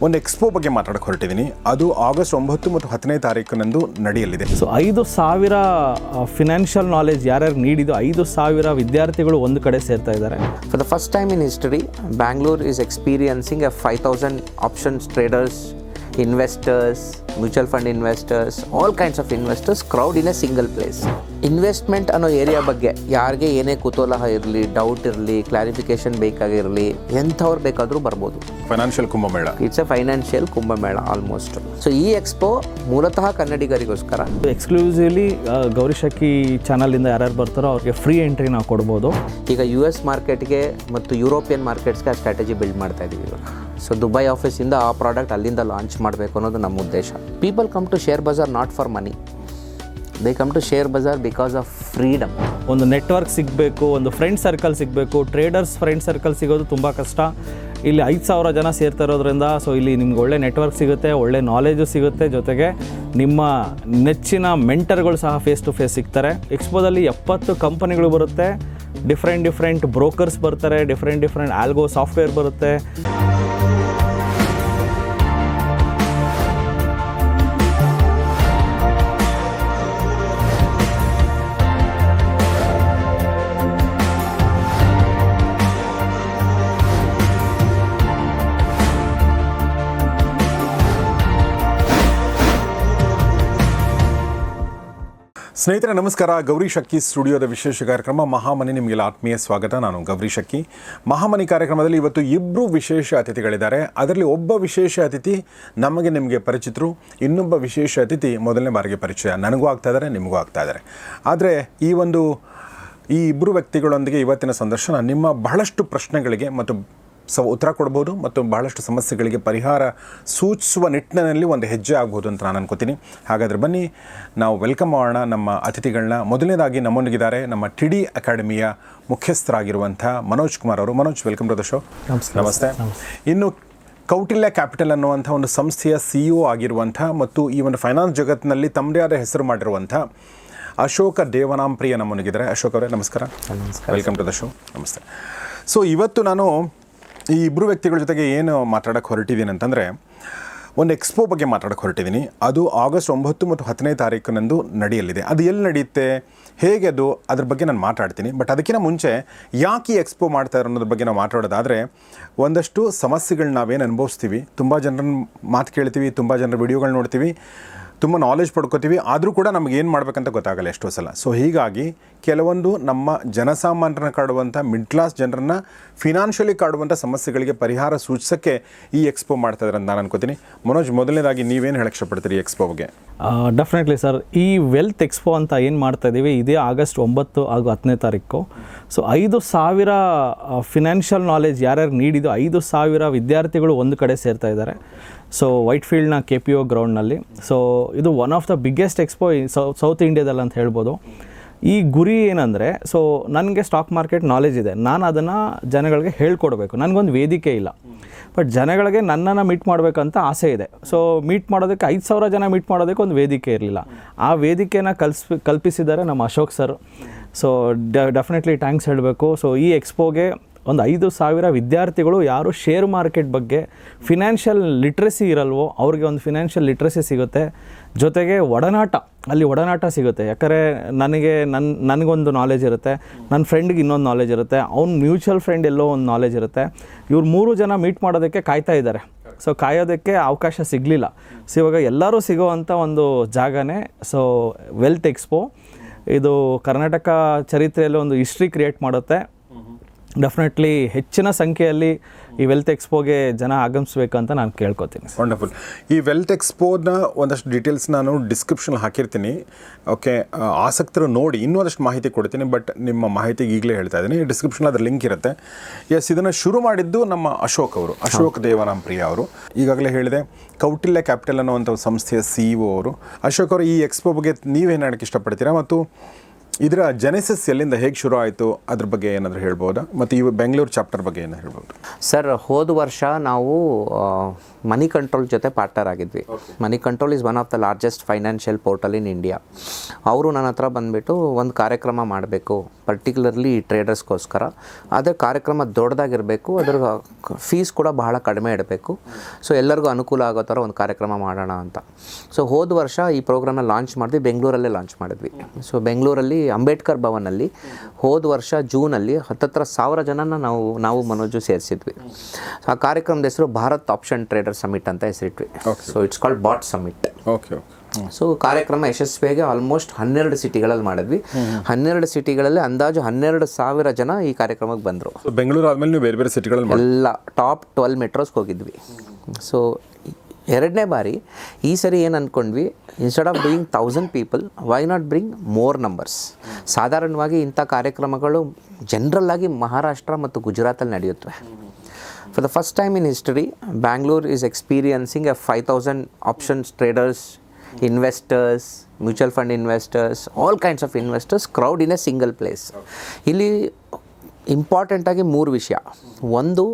ಒಂದು ಎಕ್ಸ್ಪೋ ಬಗ್ಗೆ ಮಾತಾಡಕ್ಕೆ ಹೊರಟಿದ್ದೀನಿ. ಅದು ಆಗಸ್ಟ್ 9 ಮತ್ತು 10ನೇ ತಾರೀಕಿನಂದು ನಡೆಯಲಿದೆ. ಸೊ 5,000 ಫಿನಾನ್ಷಿಯಲ್ ನಾಲೆಜ್ ಯಾರ್ಯಾರು ನೀಡಿದ್ದು 5,000 ವಿದ್ಯಾರ್ಥಿಗಳು ಒಂದು ಕಡೆ ಸೇರ್ತಾ ಇದ್ದಾರೆ. For the first time in history, Bangalore is experiencing a 5,000 options traders, investors, mutual fund investors, all kinds of investors crowd in a single place. Investment ಅನ್ನೋ ಏರಿಯಾ ಬಗ್ಗೆ ಯಾರಿಗೆ ಏನೇ ಕುತೂಹಲ ಇರಲಿ, ಡೌಟ್ ಇರಲಿ, ಕ್ಲಾರಿಫಿಕೇಶನ್ ಬೇಕಾಗಿರಲಿ, ಎಂಥವ್ರು ಬೇಕಾದರೂ ಬರ್ಬೋದು. Financial Kumbh Mela, it's A financial Kumbh Mela almost. So ಈ ಎಕ್ಸ್ಪೋ ಮೂಲತಃ ಕನ್ನಡಿಗರಿಗೋಸ್ಕರ. ಎಕ್ಸ್ಕ್ಲೂಸಿವ್ಲಿ ಗೌರಿ ಶಕ್ಕಿ ಚಾನಲಿಂದ ಯಾರ್ಯಾರು ಬರ್ತಾರೋ ಅವ್ರಿಗೆ ಫ್ರೀ ಎಂಟ್ರಿ ನಾವು ಕೊಡ್ಬೋದು. ಈಗ US ಮಾರ್ಕೆಟ್ಗೆ ಮತ್ತು ಯುರೋಪಿಯನ್ ಮಾರ್ಕೆಟ್ಸ್ಗೆ ಆ ಸ್ಟ್ರಾಟಜಿ ಬಿಲ್ಡ್ ಮಾಡ್ತಾ ಇದ್ದೀವಿ ಇವಾಗ. ಸೊ ದುಬೈ ಆಫೀಸಿಂದ ಆ ಪ್ರಾಡಕ್ಟ್ ಅಲ್ಲಿಂದ ಲಾಂಚ್ ಮಾಡಬೇಕು ಅನ್ನೋದು ನಮ್ಮ ಉದ್ದೇಶ. People come to share bazaar not for money, they come to share bazaar because of freedom. ಒಂದು ನೆಟ್ವರ್ಕ್ ಸಿಗಬೇಕು, ಒಂದು ಫ್ರೆಂಡ್ ಸರ್ಕಲ್ ಸಿಗಬೇಕು. ಟ್ರೇಡರ್ಸ್ ಫ್ರೆಂಡ್ ಸರ್ಕಲ್ ಸಿಗೋದು ತುಂಬ ಕಷ್ಟ. ಇಲ್ಲಿ 5,000 ಜನ ಸೇರ್ತಾ ಇರೋದ್ರಿಂದ ಸೊ ಇಲ್ಲಿ ನಿಮ್ಗೆ ಒಳ್ಳೆ ನೆಟ್ವರ್ಕ್ ಸಿಗುತ್ತೆ, ಒಳ್ಳೆ ನಾಲೆಜು ಸಿಗುತ್ತೆ, ಜೊತೆಗೆ ನಿಮ್ಮ ನೆಚ್ಚಿನ ಮೆಂಟರ್ಗಳು ಸಹ ಫೇಸ್ ಟು ಫೇಸ್ ಸಿಗ್ತಾರೆ. ಎಕ್ಸ್ಪೋದಲ್ಲಿ 70 ಕಂಪನಿಗಳು ಬರುತ್ತೆ, ಡಿಫ್ರೆಂಟ್ ಬ್ರೋಕರ್ಸ್ ಬರ್ತಾರೆ, ಡಿಫ್ರೆಂಟ್ ಆಲ್ಗೋ ಸಾಫ್ಟ್ವೇರ್ ಬರುತ್ತೆ. ಸ್ನೇಹಿತರೆ ನಮಸ್ಕಾರ. ಗೌರಿ ಶಕ್ಕಿ ಸ್ಟುಡಿಯೋದ ವಿಶೇಷ ಕಾರ್ಯಕ್ರಮ ಮಹಾಮನಿ ನಿಮಗೆಲ್ಲ ಆತ್ಮೀಯ ಸ್ವಾಗತ. ನಾನು ಗೌರಿ ಶಕ್ಕಿ. ಮಹಾಮನಿ ಕಾರ್ಯಕ್ರಮದಲ್ಲಿ ಇವತ್ತು 2 ವಿಶೇಷ ಅತಿಥಿಗಳಿದ್ದಾರೆ. ಅದರಲ್ಲಿ ಒಬ್ಬ ವಿಶೇಷ ಅತಿಥಿ ನಿಮಗೆ ಪರಿಚಿತರು, ಇನ್ನೊಬ್ಬ ವಿಶೇಷ ಅತಿಥಿ ಮೊದಲನೇ ಬಾರಿಗೆ ಪರಿಚಯ. ನನಗೂ ಆಗ್ತಾ ಇದ್ದಾರೆ, ನಿಮಗೂ ಆಗ್ತಾ ಇದ್ದಾರೆ. ಆದರೆ ಈ ಇಬ್ಬರು ವ್ಯಕ್ತಿಗಳೊಂದಿಗೆ ಇವತ್ತಿನ ಸಂದರ್ಶನ ನಿಮ್ಮ ಬಹಳಷ್ಟು ಪ್ರಶ್ನೆಗಳಿಗೆ ಮತ್ತು ಉತ್ತರ ಕೊಡ್ಬೋದು ಮತ್ತು ಬಹಳಷ್ಟು ಸಮಸ್ಯೆಗಳಿಗೆ ಪರಿಹಾರ ಸೂಚಿಸುವ ನಿಟ್ಟಿನಲ್ಲಿ ಒಂದು ಹೆಜ್ಜೆ ಆಗ್ಬೋದು ಅಂತ ನಾನು ಅನ್ಕೋತೀನಿ. ಹಾಗಾದರೆ ಬನ್ನಿ ನಾವು ವೆಲ್ಕಮ್ ಮಾಡೋಣ ನಮ್ಮ ಅತಿಥಿಗಳನ್ನ. ಮೊದಲನೇದಾಗಿ ನಮ್ಮೊಂದಿಗಿದ್ದಾರೆ ನಮ್ಮ TD ಅಕಾಡೆಮಿಯ ಮುಖ್ಯಸ್ಥರಾಗಿರುವಂಥ ಮನೋಜ್ ಕುಮಾರ್ ಅವರು. Manoj, welcome to the show. ನಮಸ್ತೆ. ಇನ್ನು ಕೌಟಿಲ್ಯ ಕ್ಯಾಪಿಟಲ್ ಅನ್ನುವಂಥ ಒಂದು ಸಂಸ್ಥೆಯ CEO ಆಗಿರುವಂಥ ಮತ್ತು ಈ ಒಂದು ಫೈನಾನ್ಸ್ ಜಗತ್ತಿನಲ್ಲಿ ತಮ್ಮದೇ ಆದ ಹೆಸರು ಮಾಡಿರುವಂಥ ಅಶೋಕ ದೇವನಾಂಪ್ರಿಯ ನಮ್ಮೊಂದಿಗಿದ್ದಾರೆ. ಅಶೋಕ್ ಅವರೇ ನಮಸ್ಕಾರ. Welcome to the show. ನಮಸ್ತೆ. ಸೊ ಇವತ್ತು ನಾನು ಈ ಇಬ್ಬರು ವ್ಯಕ್ತಿಗಳ ಜೊತೆಗೆ ಏನು ಮಾತಾಡೋಕ್ಕೆ ಹೊರಟಿದ್ದೀನಿ ಅಂತಂದರೆ ಒಂದು ಎಕ್ಸ್ಪೋ ಬಗ್ಗೆ ಮಾತಾಡೋಕ್ಕೆ ಹೊರಟಿದ್ದೀನಿ. ಅದು ಆಗಸ್ಟ್ 9 ಮತ್ತು 10ನೇ ತಾರೀಕಿನಂದು ನಡೆಯಲಿದೆ. ಅದು ಎಲ್ಲಿ ನಡೆಯುತ್ತೆ, ಹೇಗೆ ಅದು, ಅದ್ರ ಬಗ್ಗೆ ನಾನು ಮಾತಾಡ್ತೀನಿ. ಬಟ್ ಅದಕ್ಕಿಂತ ಮುಂಚೆ ಯಾಕೆ ಈ ಎಕ್ಸ್ಪೋ ಮಾಡ್ತಾ ಇರೋ ಅನ್ನೋದ್ರ ಬಗ್ಗೆ ನಾವು ಮಾತಾಡೋದಾದರೆ, ಒಂದಷ್ಟು ಸಮಸ್ಯೆಗಳನ್ನ ನಾವೇನು ಅನುಭವಿಸ್ತೀವಿ, ತುಂಬ ಜನರನ್ನ ಮಾತು ಕೇಳ್ತೀವಿ, ತುಂಬ ಜನರ ವಿಡಿಯೋಗಳು ನೋಡ್ತೀವಿ, ತುಂಬ ನಾಲೆಜ್ ಪಡ್ಕೋತೀವಿ, ಆದರೂ ಕೂಡ ನಮಗೆ ಏನು ಮಾಡಬೇಕಂತ ಗೊತ್ತಾಗಲ್ಲ ಎಷ್ಟೋ ಸಲ. ಸೊ ಹೀಗಾಗಿ ಕೆಲವೊಂದು ನಮ್ಮ ಜನಸಾಮಾನ್ಯರನ್ನ ಕಾಡುವಂಥ ಮಿಡ್ ಕ್ಲಾಸ್ ಜನರನ್ನ ಫಿನಾನ್ಷಿಯಲಿ ಕಾಡುವಂಥ ಸಮಸ್ಯೆಗಳಿಗೆ ಪರಿಹಾರ ಸೂಚಿಸೋಕ್ಕೆ ಈ ಎಕ್ಸ್ಪೋ ಮಾಡ್ತಾ ಇದ್ದಾರೆ ಅಂತ ನಾನು ಅನ್ಕೋತೀನಿ. ಮನೋಜ್, ಮೊದಲನೇದಾಗಿ ನೀವೇನು ಹೇಳಕ್ಕೆ ಇಷ್ಟಪಡ್ತೀರಿ ಈ ಎಕ್ಸ್ಪೋ ಬಗ್ಗೆ? ಡೆಫಿನೆಟ್ಲಿ ಸರ್, ಈ ವೆಲ್ತ್ ಎಕ್ಸ್ಪೋ ಅಂತ ಏನು ಮಾಡ್ತಾ ಇದ್ದೀವಿ ಇದೇ ಆಗಸ್ಟ್ 9 ಹಾಗೂ 10ನೇ ತಾರೀಕು. ಸೊ 5,000 ಫಿನಾನ್ಷಿಯಲ್ ನಾಲೆಜ್ ಯಾರ್ಯಾರು ನೀಡಿದ್ದು 5,000 ವಿದ್ಯಾರ್ಥಿಗಳು ಒಂದು ಕಡೆ ಸೇರ್ತಾ ಇದ್ದಾರೆ. ಸೊ ವೈಟ್ಫೀಲ್ಡ್ನ KPO ಗ್ರೌಂಡ್ನಲ್ಲಿ. ಸೊ ಇದು one of the biggest expo south ಇಂಡಿಯಾದಲ್ಲಿ ಅಂತ ಹೇಳ್ಬೋದು. ಈ ಗುರಿ ಏನಂದರೆ, ಸೊ ನನಗೆ ಸ್ಟಾಕ್ ಮಾರ್ಕೆಟ್ ನಾಲೆಜ್ ಇದೆ, ನಾನು ಅದನ್ನು ಜನಗಳಿಗೆ ಹೇಳ್ಕೊಡ್ಬೇಕು, ನನಗೊಂದು ವೇದಿಕೆ ಇಲ್ಲ. ಬಟ್ ಜನಗಳಿಗೆ ನನ್ನನ್ನು ಮೀಟ್ ಮಾಡಬೇಕಂತ ಆಸೆ ಇದೆ. ಸೊ ಮೀಟ್ ಮಾಡೋದಕ್ಕೆ 5,000 ಜನ ಮೀಟ್ ಮಾಡೋದಕ್ಕೆ ಒಂದು ವೇದಿಕೆ ಇರಲಿಲ್ಲ. ಆ ವೇದಿಕೆನ ಕಲ್ಪಿಸಿದ್ದಾರೆ ನಮ್ಮ Ashok sir. So definitely thanks ಹೇಳಬೇಕು. ಸೊ ಈ ಎಕ್ಸ್ಪೋಗೆ ಒಂದು 5,000 ವಿದ್ಯಾರ್ಥಿಗಳು ಯಾರು ಶೇರ್ ಮಾರ್ಕೆಟ್ ಬಗ್ಗೆ ಫಿನಾನ್ಷಿಯಲ್ ಲಿಟ್ರಸಿ ಇರಲ್ವೋ ಅವ್ರಿಗೆ ಒಂದು ಫಿನಾನ್ಷಿಯಲ್ ಲಿಟ್ರಸಿ ಸಿಗುತ್ತೆ, ಜೊತೆಗೆ ಅಲ್ಲಿ ಒಡನಾಟ ಸಿಗುತ್ತೆ. ಯಾಕಂದರೆ ನನಗೊಂದು ನಾಲೆಜ್ ಇರುತ್ತೆ, ನನ್ನ ಫ್ರೆಂಡ್ಗೆ ಇನ್ನೊಂದು ನಾಲೆಜ್ ಇರುತ್ತೆ, ಅವ್ನ ಮ್ಯೂಚುವಲ್ ಫ್ರೆಂಡ್ ಎಲ್ಲೋ ಒಂದು ನಾಲೆಜ್ ಇರುತ್ತೆ. ಇವ್ರು 3 ಜನ ಮೀಟ್ ಮಾಡೋದಕ್ಕೆ ಕಾಯ್ತಾ ಇದ್ದಾರೆ. ಸೊ ಕಾಯೋದಕ್ಕೆ ಅವಕಾಶ ಸಿಗಲಿಲ್ಲ. ಸೊ ಇವಾಗ ಎಲ್ಲರೂ ಸಿಗೋವಂಥ ಒಂದು ಜಾಗನೇ ಸೊ ವೆಲ್ತ್ ಎಕ್ಸ್ಪೋ. ಇದು ಕರ್ನಾಟಕ ಚರಿತ್ರೆಯಲ್ಲಿ ಒಂದು ಹಿಸ್ಟ್ರಿ ಕ್ರಿಯೇಟ್ ಮಾಡುತ್ತೆ. ಡೆಫಿನೆಟ್ಲಿ ಹೆಚ್ಚಿನ ಸಂಖ್ಯೆಯಲ್ಲಿ ಈ ವೆಲ್ತ್ ಎಕ್ಸ್ಪೋಗೆ ಜನ ಆಗಮಿಸಬೇಕಂತ ನಾನು ಕೇಳ್ಕೊತೀನಿ. ವಂಡರ್ಫುಲ್. ಈ ವೆಲ್ತ್ ಎಕ್ಸ್ಪೋನ ಒಂದಷ್ಟು ಡೀಟೇಲ್ಸ್ ನಾನು ಡಿಸ್ಕ್ರಿಪ್ಷನ್ ಹಾಕಿರ್ತೀನಿ. ಓಕೆ, ಆಸಕ್ತರು ನೋಡಿ ಇನ್ನೂ ಒಂದಷ್ಟು ಮಾಹಿತಿ ಕೊಡ್ತೀನಿ. ಬಟ್ ನಿಮ್ಮ ಮಾಹಿತಿಗೆ ಈಗಲೇ ಹೇಳ್ತಾ ಇದ್ದೀನಿ, ಡಿಸ್ಕ್ರಿಪ್ಷನ್ ಅದರ ಲಿಂಕ್ ಇರುತ್ತೆ. ಇದನ್ನು ಶುರು ಮಾಡಿದ್ದು ನಮ್ಮ ಅಶೋಕ್ ಅವರು, ಅಶೋಕ್ ದೇವನಾಂಪ್ರಿಯ ಅವರು. ಈಗಾಗಲೇ ಹೇಳಿದೆ ಕೌಟಿಲ್ಯ ಕ್ಯಾಪಿಟಲ್ ಅನ್ನುವಂಥ ಸಂಸ್ಥೆಯ CEO ಅವರು. ಅಶೋಕ್ ಅವರು, ಈ ಎಕ್ಸ್ಪೋ ಬಗ್ಗೆ ನೀವೇನು ಹೇಳೋಕ್ಕೆ ಇಷ್ಟಪಡ್ತೀರಾ ಮತ್ತು ಇದರ ಜೆನೆಸಿಸ್ ಎಲ್ಲಿಂದ ಹೇಗೆ ಶುರು ಆಯಿತು ಅದ್ರ ಬಗ್ಗೆ ಏನಾದರೂ ಹೇಳ್ಬೋದಾ? ಮತ್ತು ಈ ಬೆಂಗಳೂರು ಚಾಪ್ಟರ್ ಬಗ್ಗೆ ಏನಾದ್ರು ಹೇಳ್ಬೋದು? ಸರ್, ಹೋದ ವರ್ಷ ನಾವು ಮನಿ ಕಂಟ್ರೋಲ್ ಜೊತೆ ಪಾರ್ಟ್ನರ್ ಆಗಿದ್ವಿ. Money control is one of the largest financial portal in India. ಅವರು ನನ್ನ ಹತ್ರ ಬಂದುಬಿಟ್ಟು ಒಂದು ಕಾರ್ಯಕ್ರಮ ಮಾಡಬೇಕು ಪರ್ಟಿಕ್ಯುಲರ್ಲಿ ಟ್ರೇಡರ್ಸ್ಗೋಸ್ಕರ. ಅದರ ಕಾರ್ಯಕ್ರಮ ದೊಡ್ಡದಾಗಿರಬೇಕು, ಅದರ ಫೀಸ್ ಕೂಡ ಬಹಳ ಕಡಿಮೆ ಇಡಬೇಕು, ಸೊ ಎಲ್ಲರಿಗೂ ಅನುಕೂಲ ಆಗೋ ಥರ ಒಂದು ಕಾರ್ಯಕ್ರಮ ಮಾಡೋಣ ಅಂತ. ಸೊ ಹೋದ ವರ್ಷ ಈ ಪ್ರೋಗ್ರಾಮ್ನ ಲಾಂಚ್ ಮಾಡಿದ್ವಿ, ಬೆಂಗಳೂರಲ್ಲೇ ಲಾಂಚ್ ಮಾಡಿದ್ವಿ. ಸೊ ಬೆಂಗಳೂರಲ್ಲಿ ಅಂಬೇಡ್ಕರ್ ಭವನಲ್ಲಿ ಹೋದ ವರ್ಷ ಜೂನಲ್ಲಿ 10,000 ಜನನ ನಾವು ಮನೋಜು ಸೇರಿಸಿದ್ವಿ. ಆ ಕಾರ್ಯಕ್ರಮದ ಹೆಸರು ಭಾರತ್ ಆಪ್ಷನ್ ಟ್ರೇಡರ್ ಸಮಿಟ್ ಅಂತ ಹೆಸರಿಟ್ವಿ. So it's called bot summit. Okay. So ಕಾರ್ಯಕ್ರಮ ಯಶಸ್ವಿಯಾಗಿ ಆಲ್ಮೋಸ್ಟ್ 12 ಸಿಟಿಗಳಲ್ಲಿ ಮಾಡಿದ್ವಿ. 12 ಸಿಟಿಗಳಲ್ಲಿ ಅಂದಾಜು 12,000 ಜನ ಈ ಕಾರ್ಯಕ್ರಮಕ್ಕೆ ಬಂದರು. ಬೆಂಗಳೂರು ಆದಮೇಲೆ ನೀವು ಬೇರೆ ಬೇರೆ ಸಿಟಿಗಳಲ್ಲಿ ಎಲ್ಲ ಟಾಪ್ 12 ಮೆಟ್ರೋಸ್ಗೆ ಹೋಗಿದ್ವಿ. ಸೊ ಎರಡನೇ ಬಾರಿ ಈ ಸರಿ ಏನು ಅಂದ್ಕೊಂಡ್ವಿ, instead of doing 1000 people, why not bring more numbers. ಸಾಧಾರಣವಾಗಿ ಇಂಥ ಕಾರ್ಯಕ್ರಮಗಳು ಜನರಲ್ಲಾಗಿ ಮಹಾರಾಷ್ಟ್ರ ಮತ್ತು ಗುಜರಾತಲ್ಲಿ ನಡೆಯುತ್ತವೆ. For the first time in history, Bangalore is experiencing 5,000 options traders, investors, mutual fund investors, all kinds of investors crowd in a single place. ಇಲ್ಲಿ ಇಂಪಾರ್ಟೆಂಟಾಗಿ 3 ವಿಷಯ. ಒಂದು,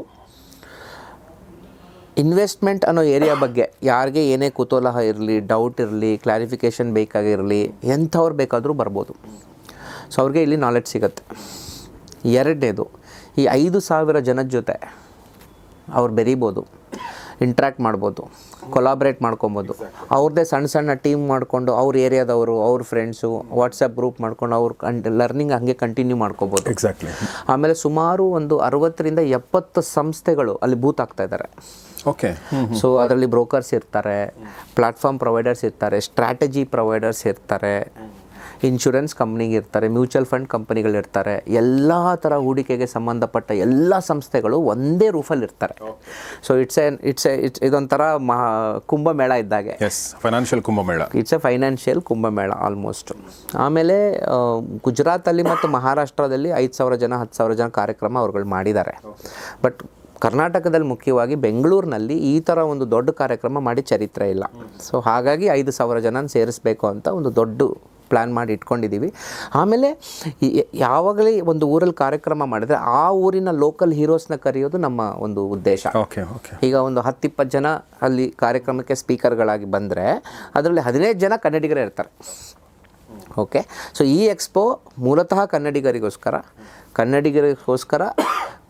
ಇನ್ವೆಸ್ಟ್ಮೆಂಟ್ ಅನ್ನೋ ಏರಿಯಾ ಬಗ್ಗೆ ಯಾರಿಗೆ ಏನೇ ಕುತೂಹಲ ಇರಲಿ, ಡೌಟ್ ಇರಲಿ, ಕ್ಲಾರಿಫಿಕೇಷನ್ ಬೇಕಾಗಿರಲಿ, ಎಂಥವ್ರು ಬೇಕಾದರೂ ಬರ್ಬೋದು. ಸೊ ಅವ್ರಿಗೆ ಇಲ್ಲಿ ನಾಲೆಡ್ಜ್ ಸಿಗುತ್ತೆ. ಎರಡನೇದು, ಈ 5,000 ಜನದ ಜೊತೆ ಅವ್ರು ಬೆರೀಬೋದು, ಇಂಟ್ರ್ಯಾಕ್ಟ್ ಮಾಡ್ಬೋದು, ಕೊಲಾಬ್ರೇಟ್ ಮಾಡ್ಕೊಬೋದು. ಅವ್ರದ್ದೇ ಸಣ್ಣ ಸಣ್ಣ ಟೀಮ್ ಮಾಡಿಕೊಂಡು ಅವ್ರ ಏರಿಯಾದವರು, ಅವ್ರ ಫ್ರೆಂಡ್ಸು ವಾಟ್ಸಪ್ ಗ್ರೂಪ್ ಮಾಡ್ಕೊಂಡು ಅವ್ರ ಲರ್ನಿಂಗ್ ಹಂಗೆ ಕಂಟಿನ್ಯೂ ಮಾಡ್ಕೋಬೋದು. ಎಕ್ಸಾಕ್ಟ್ಲಿ. ಆಮೇಲೆ ಸುಮಾರು ಒಂದು 60ರಿಂದ 70 ಸಂಸ್ಥೆಗಳು ಅಲ್ಲಿ ಬೂತ್ ಆಗ್ತಾ ಇದ್ದಾರೆ. ಓಕೆ. ಸೊ ಅದರಲ್ಲಿ ಬ್ರೋಕರ್ಸ್ ಇರ್ತಾರೆ, ಪ್ಲಾಟ್ಫಾರ್ಮ್ ಪ್ರೊವೈಡರ್ಸ್ ಇರ್ತಾರೆ, ಸ್ಟ್ರಾಟಜಿ ಪ್ರೊವೈಡರ್ಸ್ ಇರ್ತಾರೆ, ಇನ್ಶೂರೆನ್ಸ್ ಕಂಪ್ನಿಗೆ ಇರ್ತಾರೆ, ಮ್ಯೂಚುವಲ್ ಫಂಡ್ ಕಂಪನಿಗಳಿರ್ತಾರೆ, ಎಲ್ಲ ಥರ ಹೂಡಿಕೆಗೆ ಸಂಬಂಧಪಟ್ಟ ಎಲ್ಲ ಸಂಸ್ಥೆಗಳು ಒಂದೇ ರೂಫಲ್ಲಿ ಇರ್ತಾರೆ. ಸೊ ಇಟ್ಸ್ ಇದೊಂಥರ ಕುಂಭಮೇಳ ಇದ್ದಾಗೆ. Financial Kumbh Mela. It's A financial Kumbh Mela almost. ಆಮೇಲೆ ಗುಜರಾತಲ್ಲಿ ಮತ್ತು ಮಹಾರಾಷ್ಟ್ರದಲ್ಲಿ 5,000 ಜನ 10,000 ಜನ ಕಾರ್ಯಕ್ರಮ ಅವ್ರುಗಳು ಮಾಡಿದ್ದಾರೆ. ಬಟ್ ಕರ್ನಾಟಕದಲ್ಲಿ ಮುಖ್ಯವಾಗಿ ಬೆಂಗಳೂರಿನಲ್ಲಿ ಈ ಥರ ಒಂದು ದೊಡ್ಡ ಕಾರ್ಯಕ್ರಮ ಮಾಡಿ ಚರಿತ್ರೆ ಇಲ್ಲ. ಸೊ ಹಾಗಾಗಿ 5,000 ಜನ ಸೇರಿಸಬೇಕು ಅಂತ ಒಂದು ದೊಡ್ಡ ಪ್ಲ್ಯಾನ್ ಮಾಡಿ ಇಟ್ಕೊಂಡಿದ್ದೀವಿ. ಆಮೇಲೆ ಯಾವಾಗಲೇ ಒಂದು ಊರಲ್ಲಿ ಕಾರ್ಯಕ್ರಮ ಮಾಡಿದರೆ ಆ ಊರಿನ ಲೋಕಲ್ ಹೀರೋಸ್ನ ಕರೆಯೋದು ನಮ್ಮ ಒಂದು ಉದ್ದೇಶ. ಈಗ ಒಂದು 10-20 ಜನ ಅಲ್ಲಿ ಕಾರ್ಯಕ್ರಮಕ್ಕೆ ಸ್ಪೀಕರ್ಗಳಾಗಿ ಬಂದರೆ ಅದರಲ್ಲಿ 15 ಜನ ಕನ್ನಡಿಗರೇ ಇರ್ತಾರೆ. ಓಕೆ. ಸೊ ಈ ಎಕ್ಸ್ಪೋ ಮೂಲತಃ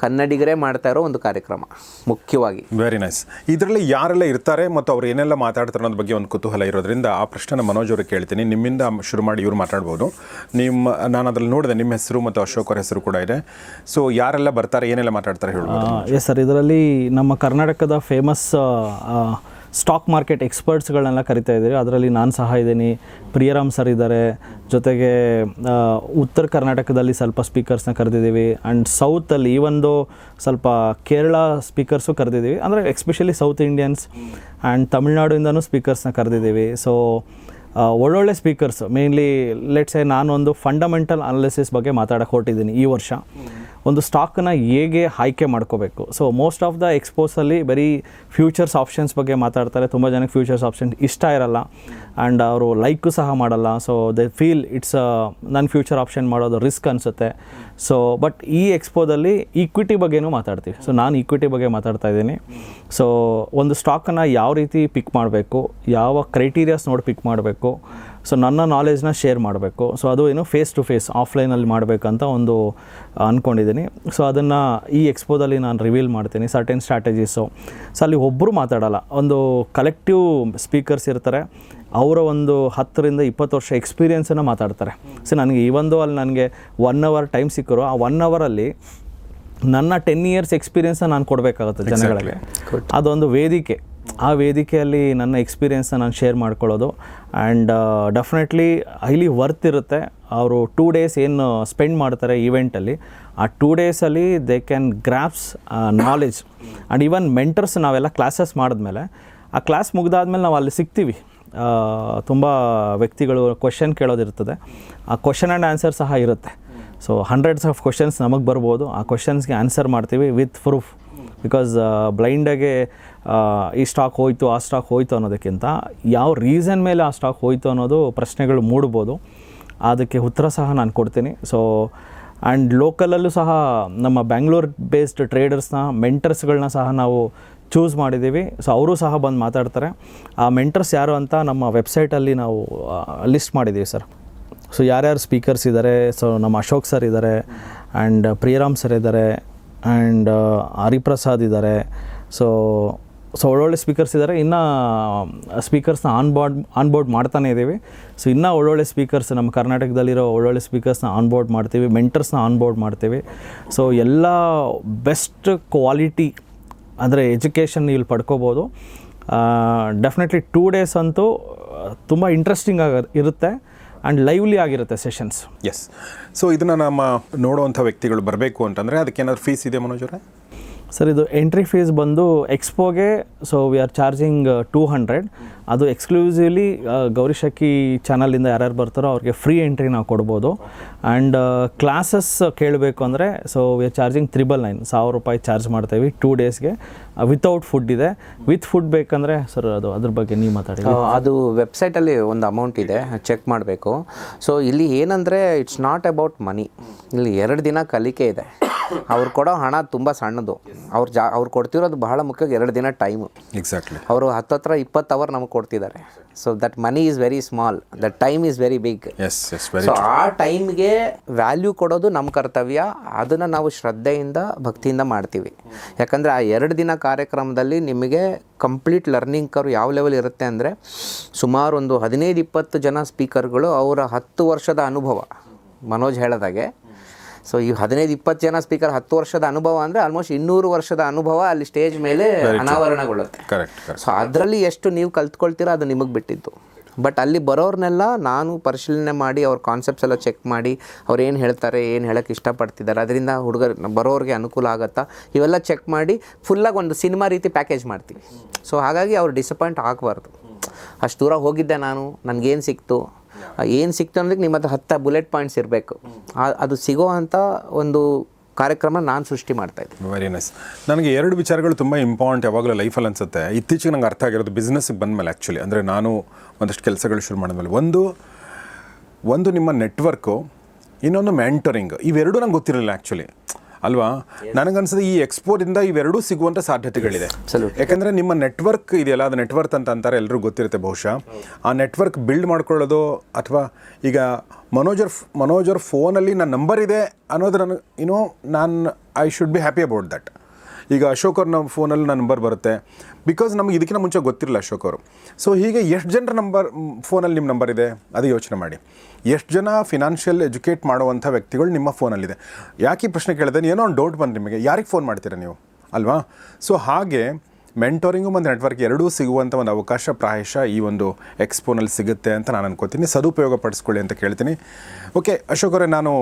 ಕನ್ನಡಿಗರೇ ಮಾಡ್ತಾ ಇರೋ ಒಂದು ಕಾರ್ಯಕ್ರಮ ಮುಖ್ಯವಾಗಿ. Very nice. ಇದರಲ್ಲಿ ಯಾರೆಲ್ಲ ಇರ್ತಾರೆ ಮತ್ತು ಅವ್ರು ಏನೆಲ್ಲ ಮಾತಾಡ್ತಾರೆ ಅನ್ನೋದ್ರ ಬಗ್ಗೆ ಒಂದು ಕುತೂಹಲ ಇರೋದ್ರಿಂದ ಆ ಪ್ರಶ್ನೆನ ಮನೋಜ್ ಅವ್ರಿಗೆ ಕೇಳ್ತೀನಿ. ನಿಮ್ಮಿಂದ ಶುರು ಮಾಡಿ ಇವ್ರು ಮಾತಾಡ್ಬೋದು. ನಾನು ಅದ್ರಲ್ಲಿ ನೋಡಿದೆ ನಿಮ್ಮ ಹೆಸರು ಮತ್ತು ಅಶೋಕ್ ಅವ್ರ ಹೆಸರು ಕೂಡ ಇದೆ. ಸೊ ಯಾರೆಲ್ಲ ಬರ್ತಾರೆ, ಏನೆಲ್ಲ ಮಾತಾಡ್ತಾರೆ ಹೇಳ್ಬೋದು? ಎಸ್ ಸರ್, ಇದರಲ್ಲಿ ನಮ್ಮ ಕರ್ನಾಟಕದ ಫೇಮಸ್ ಸ್ಟಾಕ್ ಮಾರ್ಕೆಟ್ ಎಕ್ಸ್ಪರ್ಟ್ಸ್ಗಳನ್ನೆಲ್ಲ ಕರಿತಾ ಇದ್ದೀವಿ. ಅದರಲ್ಲಿ ನಾನು ಸಹ ಇದ್ದೀನಿ, ಪ್ರಿಯರಾಮ್ ಸರ್ ಇದ್ದಾರೆ, ಜೊತೆಗೆ ಉತ್ತರ ಕರ್ನಾಟಕದಲ್ಲಿ ಸ್ವಲ್ಪ ಸ್ಪೀಕರ್ಸ್ನ ಕರೆದಿದ್ದೀವಿ, ಆ್ಯಂಡ್ ಸೌತಲ್ಲಿ ಈ ಒಂದು ಸ್ವಲ್ಪ ಕೇರಳ ಸ್ಪೀಕರ್ಸು ಕರೆದಿದ್ದೀವಿ, ಅಂದರೆ ಎಸ್ಪೆಷಲಿ ಸೌತ್ ಇಂಡಿಯನ್ಸ್ ಆ್ಯಂಡ್ ತಮಿಳ್ನಾಡಿಂದನೂ ಸ್ಪೀಕರ್ಸ್ನ ಕರೆದಿದ್ದೀವಿ. ಸೊ ಒಳ್ಳೊಳ್ಳೆ ಸ್ಪೀಕರ್ಸ್, ಮೇನ್ಲಿ ಲೆಟ್ಸ್ ಸೇ ನಾನೊಂದು ಫಂಡಮೆಂಟಲ್ ಅನಾಲಿಸಿಸ್ ಬಗ್ಗೆ ಮಾತಾಡೋಕ್ಕೆ ಹೊರಟಿದ್ದೀನಿ ಈ ವರ್ಷ. ಒಂದು ಸ್ಟಾಕನ್ನ ಹೇಗೆ ಆಯ್ಕೆ ಮಾಡ್ಕೋಬೇಕು. ಸೊ ಮೋಸ್ಟ್ ಆಫ್ ದ ಎಕ್ಸ್ಪೋಸಲ್ಲಿ ಬರೀ ಫ್ಯೂಚರ್ಸ್ ಆಪ್ಷನ್ಸ್ ಬಗ್ಗೆ ಮಾತಾಡ್ತಾರೆ. ತುಂಬ ಜನಕ್ಕೆ ಫ್ಯೂಚರ್ಸ್ ಆಪ್ಷನ್ ಇಷ್ಟ ಇರಲ್ಲ ಆ್ಯಂಡ್ ಅವರು ಲೈಕು ಸಹ ಮಾಡಲ್ಲ. ಸೊ ದೇ ಫೀಲ್ ಇಟ್ಸ್ ನನ್ನ ಫ್ಯೂಚರ್ ಆಪ್ಷನ್ ಮಾಡೋದು ರಿಸ್ಕ್ ಅನಿಸುತ್ತೆ. ಸೊ ಬಟ್ ಈ ಎಕ್ಸ್ಪೋದಲ್ಲಿ ಈಕ್ವಿಟಿ ಬಗ್ಗೆನೂ ಮಾತಾಡ್ತೀವಿ. ಸೊ ನಾನು ಈಕ್ವಿಟಿ ಬಗ್ಗೆ ಮಾತಾಡ್ತಾ ಇದ್ದೀನಿ. ಸೊ ಒಂದು ಸ್ಟಾಕನ್ನು ಯಾವ ರೀತಿ ಪಿಕ್ ಮಾಡಬೇಕು, ಯಾವ ಕ್ರೈಟೀರಿಯಾಸ್ ನೋಡಿ ಪಿಕ್ ಮಾಡಬೇಕು, ಸೊ ನನ್ನ ನಾಲೆಜ್ನ ಶೇರ್ ಮಾಡಬೇಕು. ಸೊ ಅದು ಏನು ಫೇಸ್ ಟು ಫೇಸ್ ಆಫ್ಲೈನಲ್ಲಿ ಮಾಡಬೇಕಂತ ಒಂದು ಅಂದ್ಕೊಂಡಿದ್ದೀನಿ. ಸೊ ಅದನ್ನು ಈ ಎಕ್ಸ್ಪೋದಲ್ಲಿ ನಾನು ರಿವೀಲ್ ಮಾಡ್ತೀನಿ, ಸರ್ಟೆನ್ ಸ್ಟ್ರಾಟಜೀಸು. ಸೊ ಅಲ್ಲಿ ಒಬ್ಬರು ಮಾತಾಡಲ್ಲ, ಒಂದು ಕಲೆಕ್ಟಿವ್ ಸ್ಪೀಕರ್ಸ್ ಇರ್ತಾರೆ. ಅವರ ಒಂದು 10ರಿಂದ 20 ವರ್ಷ ಎಕ್ಸ್ಪೀರಿಯೆನ್ಸನ್ನು ಮಾತಾಡ್ತಾರೆ. ಸೊ ನನಗೆ ಈ ಒಂದು ಅಲ್ಲಿ ನನಗೆ 1 ಅವರ್ ಟೈಮ್ ಸಿಕ್ಕರು, ಆ 1 ಅವರಲ್ಲಿ ನನ್ನ 10 ಇಯರ್ಸ್ ಎಕ್ಸ್ಪೀರಿಯೆನ್ಸ್ನ ನಾನು ಕೊಡಬೇಕಾಗುತ್ತೆ ಜನಗಳಿಗೆ. ಅದೊಂದು ವೇದಿಕೆ. ಆ ವೇದಿಕೆಯಲ್ಲಿ ನನ್ನ ಎಕ್ಸ್ಪೀರಿಯೆನ್ಸ್ನ ನಾನು ಶೇರ್ ಮಾಡ್ಕೊಳ್ಳೋದು ಆ್ಯಂಡ್ ಡೆಫಿನೆಟ್ಲಿ ಹೈಲಿ ವರ್ತ್ ಇರುತ್ತೆ. ಅವರು 2 ಡೇಸ್ ಏನು ಸ್ಪೆಂಡ್ ಮಾಡ್ತಾರೆ ಈವೆಂಟಲ್ಲಿ, ಆ 2 ಡೇಸಲ್ಲಿ they can grasp knowledge and even mentors. ನಾವೆಲ್ಲ ಕ್ಲಾಸಸ್ ಮಾಡಿದ್ಮೇಲೆ, ಆ ಕ್ಲಾಸ್ ಮುಗಿದಾದ್ಮೇಲೆ ನಾವು ಅಲ್ಲಿ ಸಿಗ್ತೀವಿ. ತುಂಬ ವ್ಯಕ್ತಿಗಳು ಕ್ವೆಶನ್ ಕೇಳೋದಿರ್ತದೆ, ಆ ಕ್ವೆಶನ್ ಆ್ಯಂಡ್ ಆನ್ಸರ್ ಸಹ ಇರುತ್ತೆ. ಸೊ ಹಂಡ್ರೆಡ್ಸ್ ಆಫ್ ಕ್ವೆಶನ್ಸ್ ನಮಗೆ ಬರ್ಬೋದು, ಆ ಕ್ವೆಶನ್ಸ್ಗೆ ಆನ್ಸರ್ ಮಾಡ್ತೀವಿ ವಿತ್ ಪ್ರೂಫ್. ಬಿಕಾಸ್ ಬ್ಲೈಂಡಾಗೆ ಈ ಸ್ಟಾಕ್ ಹೋಯಿತು, ಆ ಸ್ಟಾಕ್ ಹೋಯಿತು ಅನ್ನೋದಕ್ಕಿಂತ ಯಾವ ರೀಸನ್ ಮೇಲೆ ಆ ಸ್ಟಾಕ್ ಹೋಯಿತು ಅನ್ನೋದು ಪ್ರಶ್ನೆಗಳು ಮೂಡ್ಬೋದು. ಅದಕ್ಕೆ ಉತ್ತರ ಸಹ ನಾನು ಕೊಡ್ತೀನಿ. ಸೊ ಆ್ಯಂಡ್ ಲೋಕಲಲ್ಲೂ ಸಹ ನಮ್ಮ ಬ್ಯಾಂಗ್ಳೂರ್ ಬೇಸ್ಡ್ ಟ್ರೇಡರ್ಸ್ನ ಮೆಂಟರ್ಸ್ಗಳನ್ನ ಸಹ ನಾವು ಚೂಸ್ ಮಾಡಿದ್ದೀವಿ. ಸೊ ಅವರು ಸಹ ಬಂದು ಮಾತಾಡ್ತಾರೆ. ಆ ಮೆಂಟರ್ಸ್ ಯಾರು ಅಂತ ನಮ್ಮ ವೆಬ್ಸೈಟಲ್ಲಿ ನಾವು ಲಿಸ್ಟ್ ಮಾಡಿದ್ದೀವಿ ಸರ್. ಸೊ ಯಾರ್ಯಾರು ಸ್ಪೀಕರ್ಸ್ ಇದ್ದಾರೆ, ಸೊ ನಮ್ಮ ಅಶೋಕ್ ಸರ್ ಇದ್ದಾರೆ, ಆ್ಯಂಡ್ ಪ್ರಿಯರಾಮ್ ಸರ್ ಇದ್ದಾರೆ, ಆ್ಯಂಡ್ ಹರಿಪ್ರಸಾದ್ ಇದ್ದಾರೆ. ಸೊ ಒಳ್ಳೊಳ್ಳೆ ಸ್ಪೀಕರ್ಸ್ ಇದ್ದಾರೆ. ಇನ್ನು ಸ್ಪೀಕರ್ಸ್ನ ಆನ್ಬೋರ್ಡ್ ಮಾಡ್ತಾನೆ ಇದ್ದೀವಿ. ಸೊ ಇನ್ನೂ ಒಳ್ಳೊಳ್ಳೆ ಸ್ಪೀಕರ್ಸ್ ನಮ್ಮ ಕರ್ನಾಟಕದಲ್ಲಿರೋ ಒಳ್ಳೊಳ್ಳೆ ಸ್ಪೀಕರ್ಸ್ನ ಆನ್ಬೋರ್ಡ್ ಮಾಡ್ತೀವಿ, ಮೆಂಟರ್ಸ್ನ ಆನ್ಬೋರ್ಡ್ ಮಾಡ್ತೀವಿ. ಸೊ ಎಲ್ಲ ಬೆಸ್ಟ್ ಕ್ವಾಲಿಟಿ ಅಂದರೆ ಎಜುಕೇಷನ್ ಇಲ್ಲಿ ಪಡ್ಕೋಬೋದು. ಡೆಫಿನೆಟ್ಲಿ 2 days ಅಂತೂ ತುಂಬ ಇಂಟ್ರೆಸ್ಟಿಂಗ್ ಇರುತ್ತೆ ಆ್ಯಂಡ್ ಲೈವ್ಲಿ ಆಗಿರುತ್ತೆ ಸೆಷನ್ಸ್. ಎಸ್. ಸೊ ಇದನ್ನು ನಮ್ಮ ನೋಡುವಂಥ ವ್ಯಕ್ತಿಗಳು ಬರಬೇಕು ಅಂತಂದರೆ ಅದಕ್ಕೇನಾದ್ರು ಫೀಸ್ ಇದೆ ಮನೋಜ್ ಅವರೇ? ಸರ್ ಇದು ಎಂಟ್ರಿ ಫೀಸ್ ಬಂದು ಎಕ್ಸ್ಪೋಗೆ ಸೊ ವಿ ಆರ್ ಚಾರ್ಜಿಂಗ್ 200. ಅದು ಎಕ್ಸ್ಕ್ಲೂಸಿವ್ಲಿ ಗೌರಿ ಶಕ್ಕಿ ಚಾನಲಿಂದ ಯಾರ್ಯಾರು ಬರ್ತಾರೋ ಅವ್ರಿಗೆ ಫ್ರೀ ಎಂಟ್ರಿ ನಾವು ಕೊಡ್ಬೋದು. ಆ್ಯಂಡ್ ಕ್ಲಾಸಸ್ ಕೇಳಬೇಕು ಅಂದರೆ so we are charging 999 ₹1000 charge ಮಾಡ್ತೇವೆ 2 daysಗೆ. ವಿತೌಟ್ ಫುಡ್ ಇದೆ. ವಿತ್ ಫುಡ್ ಬೇಕಂದರೆ ಸರ್ ಅದು ಅದ್ರ ಬಗ್ಗೆ ನೀವು ಮಾತಾಡಿ. ಅದು ವೆಬ್ಸೈಟಲ್ಲಿ ಒಂದು ಅಮೌಂಟ್ ಇದೆ, ಚೆಕ್ ಮಾಡಬೇಕು. ಸೊ ಇಲ್ಲಿ ಏನಂದರೆ ಇಟ್ಸ್ ನಾಟ್ ಅಬೌಟ್ ಮನಿ. ಇಲ್ಲಿ 2 ದಿನ ಕಲಿಕೆ ಇದೆ. ಅವ್ರು ಕೊಡೋ ಹಣ ತುಂಬ ಸಣ್ಣದು. ಅವ್ರು ಕೊಡ್ತಿರೋದು ಬಹಳ ಮುಖ್ಯವಾಗಿ 2 ದಿನ ಟೈಮು. ಎಕ್ಸಾಕ್ಟ್ಲಿ. ಅವರು ಹತ್ರ 20 hour ನಮಗೆ ಕೊಡ್ತಿದ್ದಾರೆ. So that money is very small, that time is very big. So ಆ ಟೈಮ್ಗೆ ವ್ಯಾಲ್ಯೂ ಕೊಡೋದು ನಮ್ಮ ಕರ್ತವ್ಯ. ಅದನ್ನು ನಾವು ಶ್ರದ್ಧೆಯಿಂದ ಭಕ್ತಿಯಿಂದ ಮಾಡ್ತೀವಿ. ಯಾಕಂದರೆ ಆ 2 ದಿನ ಕಾರ್ಯಕ್ರಮದಲ್ಲಿ ನಿಮಗೆ ಕಂಪ್ಲೀಟ್ ಲರ್ನಿಂಗ್ ಕರ್ವ್ ಯಾವ ಲೆವೆಲ್ ಇರುತ್ತೆ ಅಂದರೆ ಸುಮಾರು ಒಂದು 15-20 ಜನ ಸ್ಪೀಕರ್ಗಳು ಅವರ 10 ವರ್ಷದ ಅನುಭವ ಮನೋಜ್ ಹೇಳೋದಾಗೆ. ಸೊ ಈ 15-20 ಜನ ಸ್ಪೀಕರ್ 10 ವರ್ಷದ ಅನುಭವ ಅಂದರೆ ಆಲ್ಮೋಸ್ಟ್ 200 ವರ್ಷದ ಅನುಭವ ಅಲ್ಲಿ ಸ್ಟೇಜ್ ಮೇಲೆ ಅನಾವರಣಗೊಳ್ಳುತ್ತೆ. ಸೊ ಅದರಲ್ಲಿ ಎಷ್ಟು ನೀವು ಕಲ್ತ್ಕೊಳ್ತೀರೋ ಅದು ನಿಮಗೆ ಬಿಟ್ಟಿದ್ದು. ಬಟ್ ಅಲ್ಲಿ ಬರೋರ್ನೆಲ್ಲ ನಾನು ಪರಿಶೀಲನೆ ಮಾಡಿ ಅವ್ರ ಕಾನ್ಸೆಪ್ಟ್ಸ್ ಎಲ್ಲ ಚೆಕ್ ಮಾಡಿ ಅವ್ರು ಏನು ಹೇಳ್ತಾರೆ, ಏನು ಹೇಳೋಕ್ಕೆ ಇಷ್ಟಪಡ್ತಿದ್ದಾರೆ, ಅದರಿಂದ ಬರೋರಿಗೆ ಅನುಕೂಲ ಆಗುತ್ತಾ ಇವೆಲ್ಲ ಚೆಕ್ ಮಾಡಿ ಫುಲ್ಲಾಗಿ ಒಂದು ಸಿನಿಮಾ ರೀತಿ ಪ್ಯಾಕೇಜ್ ಮಾಡ್ತೀವಿ. ಸೊ ಹಾಗಾಗಿ ಅವ್ರು ಡಿಸಪಾಯಿಂಟ್ ಆಗಬಾರ್ದು. ಅಷ್ಟು ದೂರ ಹೋಗಿದ್ದೆ ನಾನು, ನನಗೇನು ಸಿಕ್ತು ಅಂದರೆ ನಿಮ್ಮ ಹತ್ರ 10 ಬುಲೆಟ್ ಪಾಯಿಂಟ್ಸ್ ಇರಬೇಕು. ಅದು ಸಿಗೋ ಅಂಥ ಒಂದು ಕಾರ್ಯಕ್ರಮ ನಾನು ಸೃಷ್ಟಿ ಮಾಡ್ತಾಯಿದ್ದೆ. Very nice. ನನಗೆ 2 ವಿಚಾರಗಳು ತುಂಬ ಇಂಪಾರ್ಟೆಂಟ್ ಯಾವಾಗಲೂ ಲೈಫಲ್ಲಿ ಅನಿಸುತ್ತೆ. ಇತ್ತೀಚೆಗೆ ನಂಗೆ ಅರ್ಥ ಆಗಿರೋದು ಬಿಸ್ನೆಸ್ಸಿಗೆ ಬಂದಮೇಲೆ ಆ್ಯಕ್ಚುಲಿ ಅಂದರೆ ನಾನು ಒಂದಷ್ಟು ಕೆಲಸಗಳು ಶುರು ಮಾಡಿದ್ಮೇಲೆ ಒಂದು ನಿಮ್ಮ ನೆಟ್ವರ್ಕು, ಇನ್ನೊಂದು ಮೆಂಟರಿಂಗ್. ಇವೆರಡೂ ನಂಗೆ ಗೊತ್ತಿರಲಿಲ್ಲ ಆ್ಯಕ್ಚುಲಿ ಅಲ್ವಾ. ನನಗನ್ಸುತ್ತೆ ಈ ಎಕ್ಸ್ಪೋದಿಂದ ಇವೆರಡೂ ಸಿಗುವಂಥ ಸಾಧ್ಯತೆಗಳಿದೆ. ಯಾಕೆಂದರೆ ನಿಮ್ಮ ನೆಟ್ವರ್ಕ್ ಇದೆಯಲ್ಲ, ಅದು ನೆಟ್ವರ್ಕ್ ಅಂತ ಅಂತಾರೆ, ಎಲ್ಲರೂ ಗೊತ್ತಿರುತ್ತೆ ಬಹುಶಃ. ಆ ನೆಟ್ವರ್ಕ್ ಬಿಲ್ಡ್ ಮಾಡ್ಕೊಳ್ಳೋದು, ಅಥವಾ ಈಗ ಮನೋಜರ್ ಫೋನಲ್ಲಿ ನನ್ನ ನಂಬರ್ ಇದೆ ಅನ್ನೋದು ನನಗೆ ನಾನು I should be happy about that. ಈಗ ಅಶೋಕ್ ಅವ್ರ ನಮ್ಮ ಫೋನಲ್ಲಿ ನನ್ನ ನಂಬರ್ ಬರುತ್ತೆ, ಬಿಕಾಸ್ ನಮಗೆ ಇದಕ್ಕಿಂತ ಮುಂಚೆ ಗೊತ್ತಿರಲಿಲ್ಲ ಅಶೋಕ್ ಅವರು. ಸೊ ಹೀಗೆ ಎಷ್ಟು ಜನರ ಫೋನಲ್ಲಿ ನಿಮ್ಮ ನಂಬರ್ ಇದೆ ಅದು ಯೋಚನೆ ಮಾಡಿ. ಎಷ್ಟು ಜನ ಫಿನಾನ್ಷಿಯಲ್ ಎಜುಕೇಟ್ ಮಾಡುವಂಥ ವ್ಯಕ್ತಿಗಳು ನಿಮ್ಮ ಫೋನಲ್ಲಿದೆ. ಯಾಕೆ ಈ ಪ್ರಶ್ನೆ ಕೇಳಿದೆ, ಏನೋ ಒಂದು ಡೌಟ್ ಬಂದು ನಿಮಗೆ, ಯಾರಿಗೆ ಫೋನ್ ಮಾಡ್ತೀರಾ ನೀವು ಅಲ್ವಾ. ಸೊ ಹಾಗೆ ಮೆಂಟೋರಿಂಗು ಮತ್ತು ನೆಟ್ವರ್ಕ್ ಎರಡೂ ಸಿಗುವಂಥ ಒಂದು ಅವಕಾಶ ಪ್ರಾಯಶಃ ಈ ಒಂದು ಎಕ್ಸ್ಪೋನಲ್ಲಿ ಸಿಗುತ್ತೆ ಅಂತ ನಾನು ಅನ್ಕೋತೀನಿ. ಸದುಪಯೋಗ ಪಡಿಸ್ಕೊಳ್ಳಿ ಅಂತ ಕೇಳ್ತೀನಿ. ಓಕೆ ಅಶೋಕ್ ಅವರೇ, ನಾನು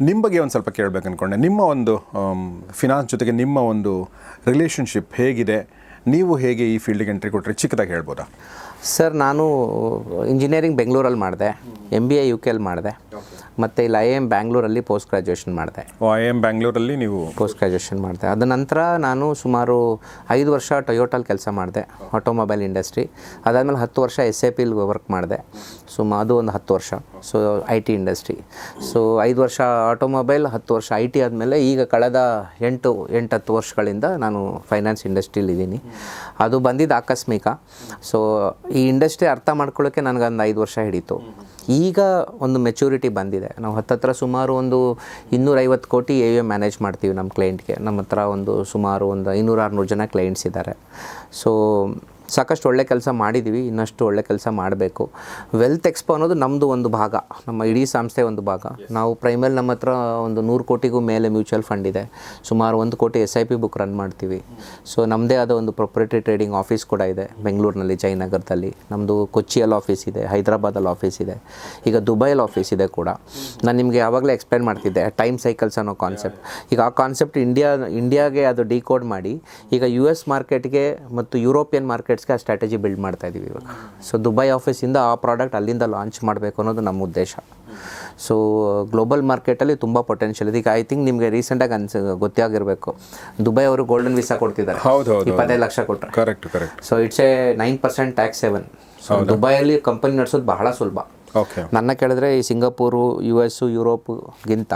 ನಿಮ್ಮ ಬಗ್ಗೆ ಒಂದು ಸ್ವಲ್ಪ ಕೇಳಬೇಕು ಅಂದ್ಕೊಂಡೆ. ನಿಮ್ಮ ಒಂದು ಫಿನಾನ್ಸ್ ಜೊತೆಗೆ ನಿಮ್ಮ ಒಂದು ರಿಲೇಷನ್ಶಿಪ್ ಹೇಗಿದೆ, ನೀವು ಹೇಗೆ ಈ ಫೀಲ್ಡಿಗೆ ಎಂಟ್ರಿ ಕೊಟ್ಟರೆ ಚಿಕ್ಕದಾಗಿ ಹೇಳ್ಬೋದಾ? ಸರ್, ನಾನು ಇಂಜಿನಿಯರಿಂಗ್ ಬೆಂಗಳೂರಲ್ಲಿ ಮಾಡಿದೆ, MBA UK ಮಾಡಿದೆ, ಮತ್ತು ಇಲ್ಲಿ IIM ಬ್ಯಾಂಗ್ಳೂರಲ್ಲಿ ಪೋಸ್ಟ್ ಗ್ರ್ಯಾಜುಯೇಷನ್ ಮಾಡಿದೆ. IIM ಬ್ಯಾಂಗ್ಳೂರಲ್ಲಿ ನೀವು ಪೋಸ್ಟ್ ಗ್ರ್ಯಾಜುಯೇಷನ್ ಮಾಡಿದೆ. ಅದ ನಂತರ ನಾನು ಸುಮಾರು 5 ವರ್ಷ ಟೊಯೋಟಲ್ಲಿ ಕೆಲಸ ಮಾಡಿದೆ, ಆಟೋಮೊಬೈಲ್ ಇಂಡಸ್ಟ್ರಿ. ಅದಾದಮೇಲೆ 10 ವರ್ಷ SAPಲಿ ವರ್ಕ್ ಮಾಡಿದೆ, ಅದು ಒಂದು 10 ವರ್ಷ. So IT industry. ಸೊ 5 ವರ್ಷ ಆಟೋಮೊಬೈಲ್, 10 ವರ್ಷ IT ಆದಮೇಲೆ ಈಗ ಕಳೆದ 8-10 ವರ್ಷಗಳಿಂದ ನಾನು ಫೈನಾನ್ಸ್ ಇಂಡಸ್ಟ್ರಿಲಿದ್ದೀನಿ. ಅದು ಬಂದಿದ್ದು ಆಕಸ್ಮಿಕ. ಸೊ ಈ ಇಂಡಸ್ಟ್ರಿ ಅರ್ಥ ಮಾಡ್ಕೊಳ್ಳೋಕ್ಕೆ ನನಗೊಂದು 5 ವರ್ಷ ಹಿಡಿತು. ಈಗ ಒಂದು ಮೆಚುರಿಟಿ ಬಂದಿದೆ. ನಾವು ಹತ್ತತ್ರ ಸುಮಾರು ಒಂದು 250 ಕೋಟಿ AUM ಮ್ಯಾನೇಜ್ ಮಾಡ್ತೀವಿ ನಮ್ಮ ಕ್ಲೈಂಟ್ಗೆ. ನಮ್ಮ ಹತ್ರ ಸುಮಾರು ಒಂದು 500-600 ಜನ ಕ್ಲೈಂಟ್ಸ್ ಇದ್ದಾರೆ. ಸೊ ಸಾಕಷ್ಟು ಒಳ್ಳೆ ಕೆಲಸ ಮಾಡಿದ್ದೀವಿ, ಇನ್ನಷ್ಟು ಒಳ್ಳೆ ಕೆಲಸ ಮಾಡಬೇಕು. ವೆಲ್ತ್ ಎಕ್ಸ್ಪೋ ಅನ್ನೋದು ನಮ್ಮದು ಒಂದು ಭಾಗ, ನಮ್ಮ ಇಡೀ ಸಂಸ್ಥೆ ಒಂದು ಭಾಗ. ನಾವು ಪ್ರೈಮರಿ ನಮ್ಮ ಹತ್ರ ಒಂದು 100 ಕೋಟಿಗೂ ಮೇಲೆ ಮ್ಯೂಚುವಲ್ ಫಂಡ್ ಇದೆ, ಸುಮಾರು 1 ಕೋಟಿ SIP ಬುಕ್ ರನ್ ಮಾಡ್ತೀವಿ. ಸೊ ನಮ್ಮದೇ ಆದ ಒಂದು ಪ್ರೊಪ್ರೈಟರಿ ಟ್ರೇಡಿಂಗ್ ಆಫೀಸ್ ಕೂಡ ಇದೆ ಬೆಂಗಳೂರಿನಲ್ಲಿ, ಜಯನಗರದಲ್ಲಿ. ನಮ್ಮದು ಕೊಚ್ಚಿಯಲ್ಲಿ ಆಫೀಸ್ ಇದೆ, ಹೈದರಾಬಾದಲ್ಲಿ ಆಫೀಸ್ ಇದೆ, ಈಗ ದುಬೈಯಲ್ಲಿ ಆಫೀಸ್ ಇದೆ ಕೂಡ. ನಾನು ನಿಮಗೆ ಯಾವಾಗಲೇ ಎಕ್ಸ್ಪ್ಲೇನ್ ಮಾಡ್ತಿದ್ದೆ ಟೈಮ್ ಸೈಕಲ್ಸ್ ಅನ್ನೋ ಕಾನ್ಸೆಪ್ಟ್. ಈಗ ಆ ಕಾನ್ಸೆಪ್ಟ್ ಇಂಡಿಯಾಗೆ ಅದು ಡಿಕೋಡ್ ಮಾಡಿ ಈಗ US ಮಾರ್ಕೆಟ್ಗೆ ಮತ್ತು ಯುರೋಪಿಯನ್ ಮಾರ್ಕೆಟ್ಸ್ಗೆ ಆ ಸ್ಟ್ರಾಟಜಿ ಬಿಲ್ಡ್ ಮಾಡ್ತಾ ಇದ್ದೀವಿ ಇವಾಗ. ಸೊ ದುಬೈ ಆಫೀಸಿಂದ ಆ ಪ್ರಾಡಕ್ಟ್ ಅಲ್ಲಿಂದ ಲಾಂಚ್ ಮಾಡಬೇಕು ಅನ್ನೋದು ನಮ್ಮ ಉದ್ದೇಶ. ಸೊ ಗ್ಲೋಬಲ್ ಮಾರ್ಕೆಟಲ್ಲಿ ತುಂಬ ಪೊಟೆನ್ಷಿಯಲ್ ಇದೆ. ಈಗ ಐ ಥಿಂಕ್ ನಿಮಗೆ ರೀಸೆಂಟಾಗಿ ಗೊತ್ತೇ ಆಗಿರಬೇಕು, ದುಬೈ ಅವರು ಗೋಲ್ಡನ್ ವೀಸಾ ಕೊಡ್ತಿದ್ದಾರೆ 25 ಲಕ್ಷ ಕೊಟ್ಟರೆ. Correct. So it's a 9% tax saving. So ದುಬೈಯಲ್ಲಿ ಕಂಪನಿ ನಡೆಸೋದು ಬಹಳ ಸುಲಭ. ಓಕೆ. ನನ್ನ ಕೇಳಿದ್ರೆ ಈ ಸಿಂಗಾಪುರು, US, ಯುರೋಪ್ಗಿಂತ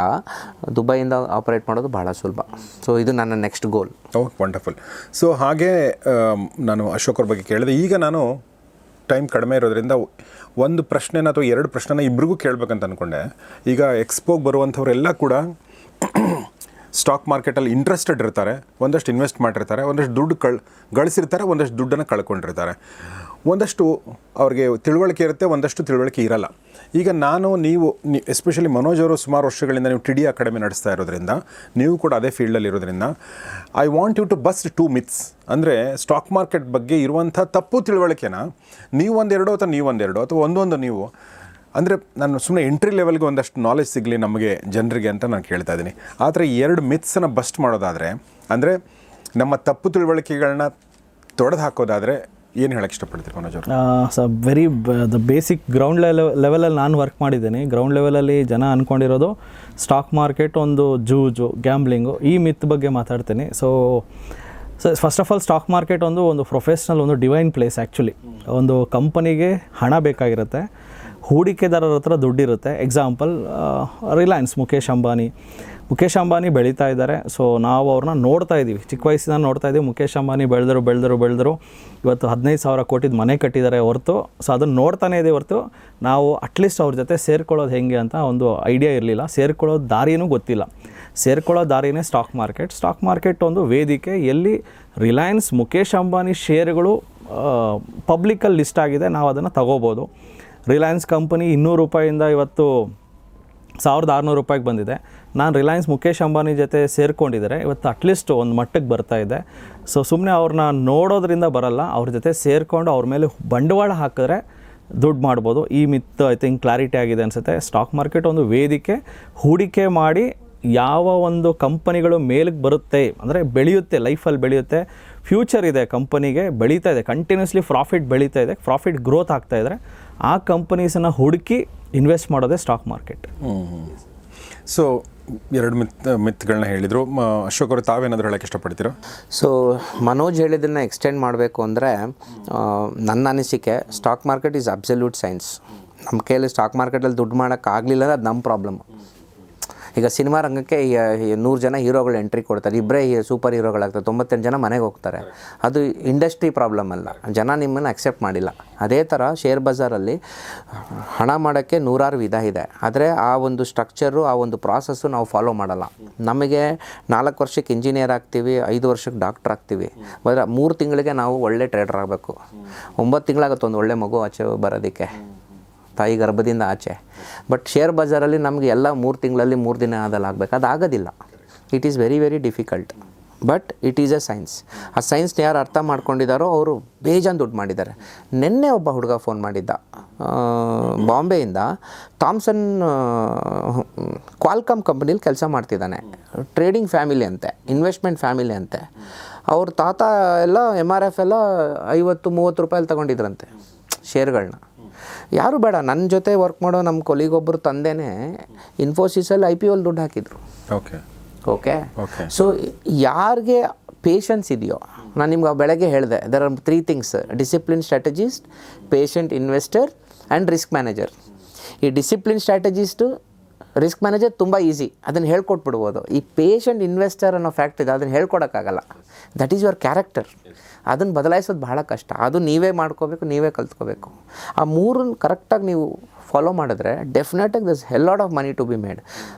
ದುಬೈಯಿಂದ ಆಪರೇಟ್ ಮಾಡೋದು ಭಾಳ ಸುಲಭ. ಸೊ ಇದು ನನ್ನ ನೆಕ್ಸ್ಟ್ ಗೋಲ್. ಓಹ್, ವಂಡರ್ಫುಲ್. ಸೊ ಹಾಗೆ ನಾನು ಅಶೋಕ್ ಅವ್ರ ಬಗ್ಗೆ ಕೇಳಿದೆ. ಈಗ ನಾನು ಟೈಮ್ ಕಡಿಮೆ ಇರೋದ್ರಿಂದ ಒಂದು ಪ್ರಶ್ನೆನ ಅಥವಾ 2 ಪ್ರಶ್ನೆನ ಇಬ್ರಿಗೂ ಕೇಳಬೇಕಂತ ಅಂದ್ಕೊಂಡೆ. ಈಗ ಎಕ್ಸ್ಪೋಗೆ ಬರುವಂಥವರೆಲ್ಲ ಕೂಡ ಸ್ಟಾಕ್ ಮಾರ್ಕೆಟಲ್ಲಿ ಇಂಟ್ರೆಸ್ಟೆಡ್ ಇರ್ತಾರೆ, ಒಂದಷ್ಟು ಇನ್ವೆಸ್ಟ್ ಮಾಡಿರ್ತಾರೆ, ಒಂದಷ್ಟು ದುಡ್ಡು ಗಳಿಸಿರ್ತಾರೆ, ಒಂದಷ್ಟು ದುಡ್ಡನ್ನು ಕಳ್ಕೊಂಡಿರ್ತಾರೆ. ಒಂದಷ್ಟು ಅವ್ರಿಗೆ ತಿಳುವಳಿಕೆ ಇರುತ್ತೆ, ಒಂದಷ್ಟು ತಿಳುವಳಿಕೆ ಇರಲ್ಲ. ಈಗ ನೀವು ಎಸ್ಪೆಷಲಿ ಮನೋಜ್ ಅವರು ಸುಮಾರು ವರ್ಷಗಳಿಂದ ನೀವು TD ಅಕಾಡೆಮಿ ನಡೆಸ್ತಾ ಇರೋದ್ರಿಂದ, ನೀವು ಕೂಡ ಅದೇ ಫೀಲ್ಡಲ್ಲಿ ಇರೋದ್ರಿಂದ, I want you to bust 2 myths. ಅಂದರೆ ಸ್ಟಾಕ್ ಮಾರ್ಕೆಟ್ ಬಗ್ಗೆ ಇರುವಂಥ ತಪ್ಪು ತಿಳುವಳಿಕೆನ ನೀವೊಂದೆರಡು ಅಥವಾ ನೀವೊಂದೆರಡು ಅಥವಾ ಒಂದೊಂದು ನೀವು, ಅಂದರೆ ನಾನು ಸುಮ್ಮನೆ ಎಂಟ್ರಿ ಲೆವೆಲ್ಗೆ ಒಂದಷ್ಟು ನಾಲೆಜ್ ಸಿಗಲಿ ನಮಗೆ ಜನರಿಗೆ ಅಂತ ನಾನು ಕೇಳ್ತಾ ಇದ್ದೀನಿ. ಆ ಥರ 2 ಮಿತ್ಸನ್ನು ಬಸ್ಟ್ ಮಾಡೋದಾದರೆ, ಅಂದರೆ ನಮ್ಮ ತಪ್ಪು ತಿಳುವಳಿಕೆಗಳನ್ನ ತೊಡೆದು ಹಾಕೋದಾದರೆ ಏನು ಹೇಳಕ್ಕೆ ಇಷ್ಟಪಡ್ತೀರಿ ಮನೋಜ್ ಅವರು? ವೆರಿ ದ ಬೇಸಿಕ್ ಗ್ರೌಂಡ್ ಲೆವೆಲಲ್ಲಿ ನಾನು ವರ್ಕ್ ಮಾಡಿದ್ದೀನಿ. ಗ್ರೌಂಡ್ ಲೆವೆಲಲ್ಲಿ ಜನ ಅಂದ್ಕೊಂಡಿರೋದು ಸ್ಟಾಕ್ ಮಾರ್ಕೆಟ್ ಒಂದು ಜೂಜು, ಗ್ಯಾಂಬ್ಲಿಂಗು, ಈ ಮಿತ್ ಬಗ್ಗೆ ಮಾತಾಡ್ತೀನಿ. So first of all stock market ಒಂದು ಪ್ರೊಫೆಷ್ನಲ್, ಒಂದು ಡಿವೈನ್ ಪ್ಲೇಸ್. ಆ್ಯಕ್ಚುಲಿ ಒಂದು ಕಂಪನಿಗೆ ಹಣ ಬೇಕಾಗಿರುತ್ತೆ, ಹೂಡಿಕೆದಾರರ ಹತ್ರ ದುಡ್ಡಿರುತ್ತೆ. ಎಕ್ಸಾಂಪಲ್ ರಿಲಯನ್ಸ್, ಮುಖೇಶ್ ಅಂಬಾನಿ ಬೆಳೀತಾ ಇದ್ದಾರೆ. ಸೊ ನಾವು ಅವ್ರನ್ನ ನೋಡ್ತಾ ಇದ್ದೀವಿ, ಚಿಕ್ಕ ವಯಸ್ಸಿನ ನೋಡ್ತಾ ಇದ್ದೀವಿ. ಮುಖೇಶ್ ಅಂಬಾನಿ ಬೆಳೆದರು ಇವತ್ತು 15,000 ಕೋಟಿದ ಮನೆ ಕಟ್ಟಿದ್ದಾರೆ ಹೊರತು. ಸೊ ಅದನ್ನು ನೋಡ್ತಾನೆ ಇದೆ ಹೊರತು ನಾವು ಅಟ್ಲೀಸ್ಟ್ ಅವ್ರ ಜೊತೆ ಸೇರ್ಕೊಳ್ಳೋದು ಹೆಂಗೆ ಅಂತ ಒಂದು ಐಡಿಯಾ ಇರಲಿಲ್ಲ. ಸೇರ್ಕೊಳ್ಳೋದು ದಾರಿನೂ ಗೊತ್ತಿಲ್ಲ. ಸೇರ್ಕೊಳ್ಳೋ ದಾರಿನೇ ಸ್ಟಾಕ್ ಮಾರ್ಕೆಟ್ ಒಂದು ವೇದಿಕೆ ಎಲ್ಲಿ ರಿಲಯನ್ಸ್, ಮುಖೇಶ್ ಅಂಬಾನಿ ಶೇರ್ಗಳು ಪಬ್ಲಿಕಲ್ಲಿ ಲಿಸ್ಟ್ ಆಗಿದೆ, ನಾವು ಅದನ್ನು ತಗೋಬೋದು. ರಿಲಯನ್ಸ್ ಕಂಪನಿ 200 ರೂಪಾಯಿಂದ ಇವತ್ತು 1600 ರೂಪಾಯಿಗೆ ಬಂದಿದೆ. ನಾನು ರಿಲಯನ್ಸ್ ಮುಖೇಶ್ ಅಂಬಾನಿ ಜೊತೆ ಸೇರ್ಕೊಂಡಿದ್ದಾರೆ, ಇವತ್ತು ಅಟ್ಲೀಸ್ಟ್ ಒಂದು ಮಟ್ಟಕ್ಕೆ ಬರ್ತಾ ಇದೆ. ಸೊ ಸುಮ್ಮನೆ ಅವ್ರನ್ನ ನೋಡೋದ್ರಿಂದ ಬರಲ್ಲ, ಅವ್ರ ಜೊತೆ ಸೇರಿಕೊಂಡು ಅವ್ರ ಮೇಲೆ ಬಂಡವಾಳ ಹಾಕಿದ್ರೆ ದುಡ್ಡು ಮಾಡ್ಬೋದು. ಈ ಮಿತ್ ಐ ಥಿಂಕ್ ಕ್ಲಾರಿಟಿ ಆಗಿದೆ ಅನಿಸುತ್ತೆ. ಸ್ಟಾಕ್ ಮಾರ್ಕೆಟ್ ಒಂದು ವೇದಿಕೆ, ಹೂಡಿಕೆ ಮಾಡಿ ಯಾವ ಒಂದು ಕಂಪನಿಗಳು ಮೇಲಕ್ಕೆ ಬರುತ್ತೆ, ಅಂದರೆ ಬೆಳೆಯುತ್ತೆ, ಲೈಫಲ್ಲಿ ಬೆಳೆಯುತ್ತೆ, ಫ್ಯೂಚರ್ ಇದೆ ಕಂಪನಿಗೆ, ಬೆಳೀತಾ ಇದೆ, ಕಂಟಿನ್ಯೂಸ್ಲಿ ಪ್ರಾಫಿಟ್ ಬೆಳೀತಾ ಇದೆ, ಪ್ರಾಫಿಟ್ ಗ್ರೋತ್ ಆಗ್ತಾ ಇದ್ದರೆ ಆ ಕಂಪನೀಸನ್ನು ಹುಡುಕಿ ಇನ್ವೆಸ್ಟ್ ಮಾಡೋದೇ ಸ್ಟಾಕ್ ಮಾರ್ಕೆಟ್. ಸೊ 2 ಮಿತ್ಗಳನ್ನ ಹೇಳಿದರು. ಅಶೋಕ್ ಅವರು ತಾವೇನಾದರೂ ಹೇಳೋಕ್ಕೆ ಇಷ್ಟಪಡ್ತೀರಾ? ಸೊ ಮನೋಜ್ ಹೇಳಿದ್ದನ್ನು ಎಕ್ಸ್ಟೆಂಡ್ ಮಾಡಬೇಕು ಅಂದರೆ, ನನ್ನ ಅನಿಸಿಕೆ stock market is absolute science. ನಮ್ಮ ಕೈಯಲ್ಲಿ ಸ್ಟಾಕ್ ಮಾರ್ಕೆಟಲ್ಲಿ ದುಡ್ಡು ಮಾಡೋಕ್ಕಾಗಲಿಲ್ಲ ಅಂದರೆ ಅದು ನಮ್ಮ ಪ್ರಾಬ್ಲಮ್. ಈಗ ಸಿನಿಮಾ ರಂಗಕ್ಕೆ 100 ಜನ ಹೀರೋಗಳು ಎಂಟ್ರಿ ಕೊಡ್ತಾರೆ, ಇಬ್ಬರೇ ಸೂಪರ್ ಹೀರೋಗಳಾಗ್ತಾರೆ, 98 ಜನ ಮನೆಗೆ ಹೋಗ್ತಾರೆ. ಅದು ಇಂಡಸ್ಟ್ರಿ ಪ್ರಾಬ್ಲಮ್ ಅಲ್ಲ, ಜನ ನಿಮ್ಮನ್ನು ಅಕ್ಸೆಪ್ಟ್ ಮಾಡಿಲ್ಲ. ಅದೇ ಥರ ಶೇರ್ ಬಜಾರಲ್ಲಿ ಹಣ ಮಾಡೋಕ್ಕೆ 100 ವಿಧ ಇದೆ, ಆದರೆ ಆ ಒಂದು ಸ್ಟ್ರಕ್ಚರು, ಆ ಒಂದು ಪ್ರಾಸೆಸ್ಸು ನಾವು ಫಾಲೋ ಮಾಡಲ್ಲ. ನಮಗೆ 4 ವರ್ಷಕ್ಕೆ ಇಂಜಿನಿಯರ್ ಆಗ್ತೀವಿ, 5 ವರ್ಷಕ್ಕೆ ಡಾಕ್ಟ್ರ್ ಆಗ್ತೀವಿ, ಆದರೆ 3 ತಿಂಗಳಿಗೆ ನಾವು ಒಳ್ಳೆ ಟ್ರೇಡರ್ ಆಗಬೇಕು. 9 ತಿಂಗಳಾಗುತ್ತೆ ಒಂದು ಒಳ್ಳೆ ಮಗು ಆಚೆ ಬರೋದಕ್ಕೆ, ತಾಯಿ ಗರ್ಭದಿಂದ ಆಚೆ. ಬಟ್ ಶೇರ್ ಬಜಾರಲ್ಲಿ ನಮಗೆ ಎಲ್ಲ 3 ತಿಂಗಳಲ್ಲಿ 3 ದಿನ ಆದಲ್ಲಿ ಆಗಬೇಕು, ಅದು ಆಗೋದಿಲ್ಲ. It is very very difficult, but it is A science. ಆ ಸೈನ್ಸ್ನ ಯಾರು ಅರ್ಥ ಮಾಡ್ಕೊಂಡಿದ್ದಾರೋ ಅವರು ಬೇಜಾನ್ ದುಡ್ಡು ಮಾಡಿದ್ದಾರೆ. ನಿನ್ನೆ ಒಬ್ಬ ಹುಡುಗ ಫೋನ್ ಮಾಡಿದ್ದ, ಬಾಂಬೆಯಿಂದ, ಥಾಮ್ಸನ್ ಕ್ವಾಲ್ಕಾಮ್ ಕಂಪ್ನಿಲಿ ಕೆಲಸ ಮಾಡ್ತಿದ್ದಾನೆ. ಟ್ರೇಡಿಂಗ್ ಫ್ಯಾಮಿಲಿ ಅಂತೆ, ಇನ್ವೆಸ್ಟ್ಮೆಂಟ್ ಫ್ಯಾಮಿಲಿ ಅಂತೆ. ಅವ್ರ ತಾತ ಎಲ್ಲ MRF ಎಲ್ಲ 50-30 ರೂಪಾಯಲ್ಲಿ ತೊಗೊಂಡಿದ್ರಂತೆ ಶೇರ್ಗಳನ್ನ. ಯಾರು ಬೇಡ, ನನ್ನ ಜೊತೆ ವರ್ಕ್ ಮಾಡೋ ನಮ್ಮ ಕೊಲಿಗೊಬ್ಬರು ತಂದೆನೇ ಇನ್ಫೋಸಿಸಲ್ಲಿ IPOಲ್ಲಿ ದುಡ್ಡು ಹಾಕಿದ್ರು. ಓಕೆ. ಸೊ ಯಾರಿಗೆ ಪೇಷನ್ಸ್ ಇದೆಯೋ, ನಾನು ನಿಮ್ಗೆ ಬೆಳಗ್ಗೆ ಹೇಳಿದೆ, there are 3 things: discipline strategist, patient investor and risk manager. ಈ ಡಿಸಿಪ್ಲಿನ್ ಸ್ಟ್ರಾಟಜಿಸ್ಟು, ರಿಸ್ಕ್ ಮ್ಯಾನೇಜರ್ ತುಂಬ ಈಸಿ, ಅದನ್ನು ಹೇಳ್ಕೊಟ್ಬಿಡ್ಬೋದು. ಈ ಪೇಷಂಟ್ ಇನ್ವೆಸ್ಟರ್ ಅನ್ನೋ ಫ್ಯಾಕ್ಟ್ ಇದೆ, ಅದನ್ನು ಹೇಳ್ಕೊಡೋಕ್ಕಾಗಲ್ಲ. That is your character. ಅದನ್ನು ಬದಲಾಯಿಸೋದು ಭಾಳ ಕಷ್ಟ. ಅದು ನೀವೇ ಮಾಡ್ಕೋಬೇಕು, ನೀವೇ ಕಲ್ತ್ಕೋಬೇಕು. ಆ 3 ಕರೆಕ್ಟಾಗಿ ನೀವು ಫಾಲೋ ಮಾಡಿದ್ರೆ ಡೆಫಿನೆಟಾಗಿ there's hell lot of money to be made.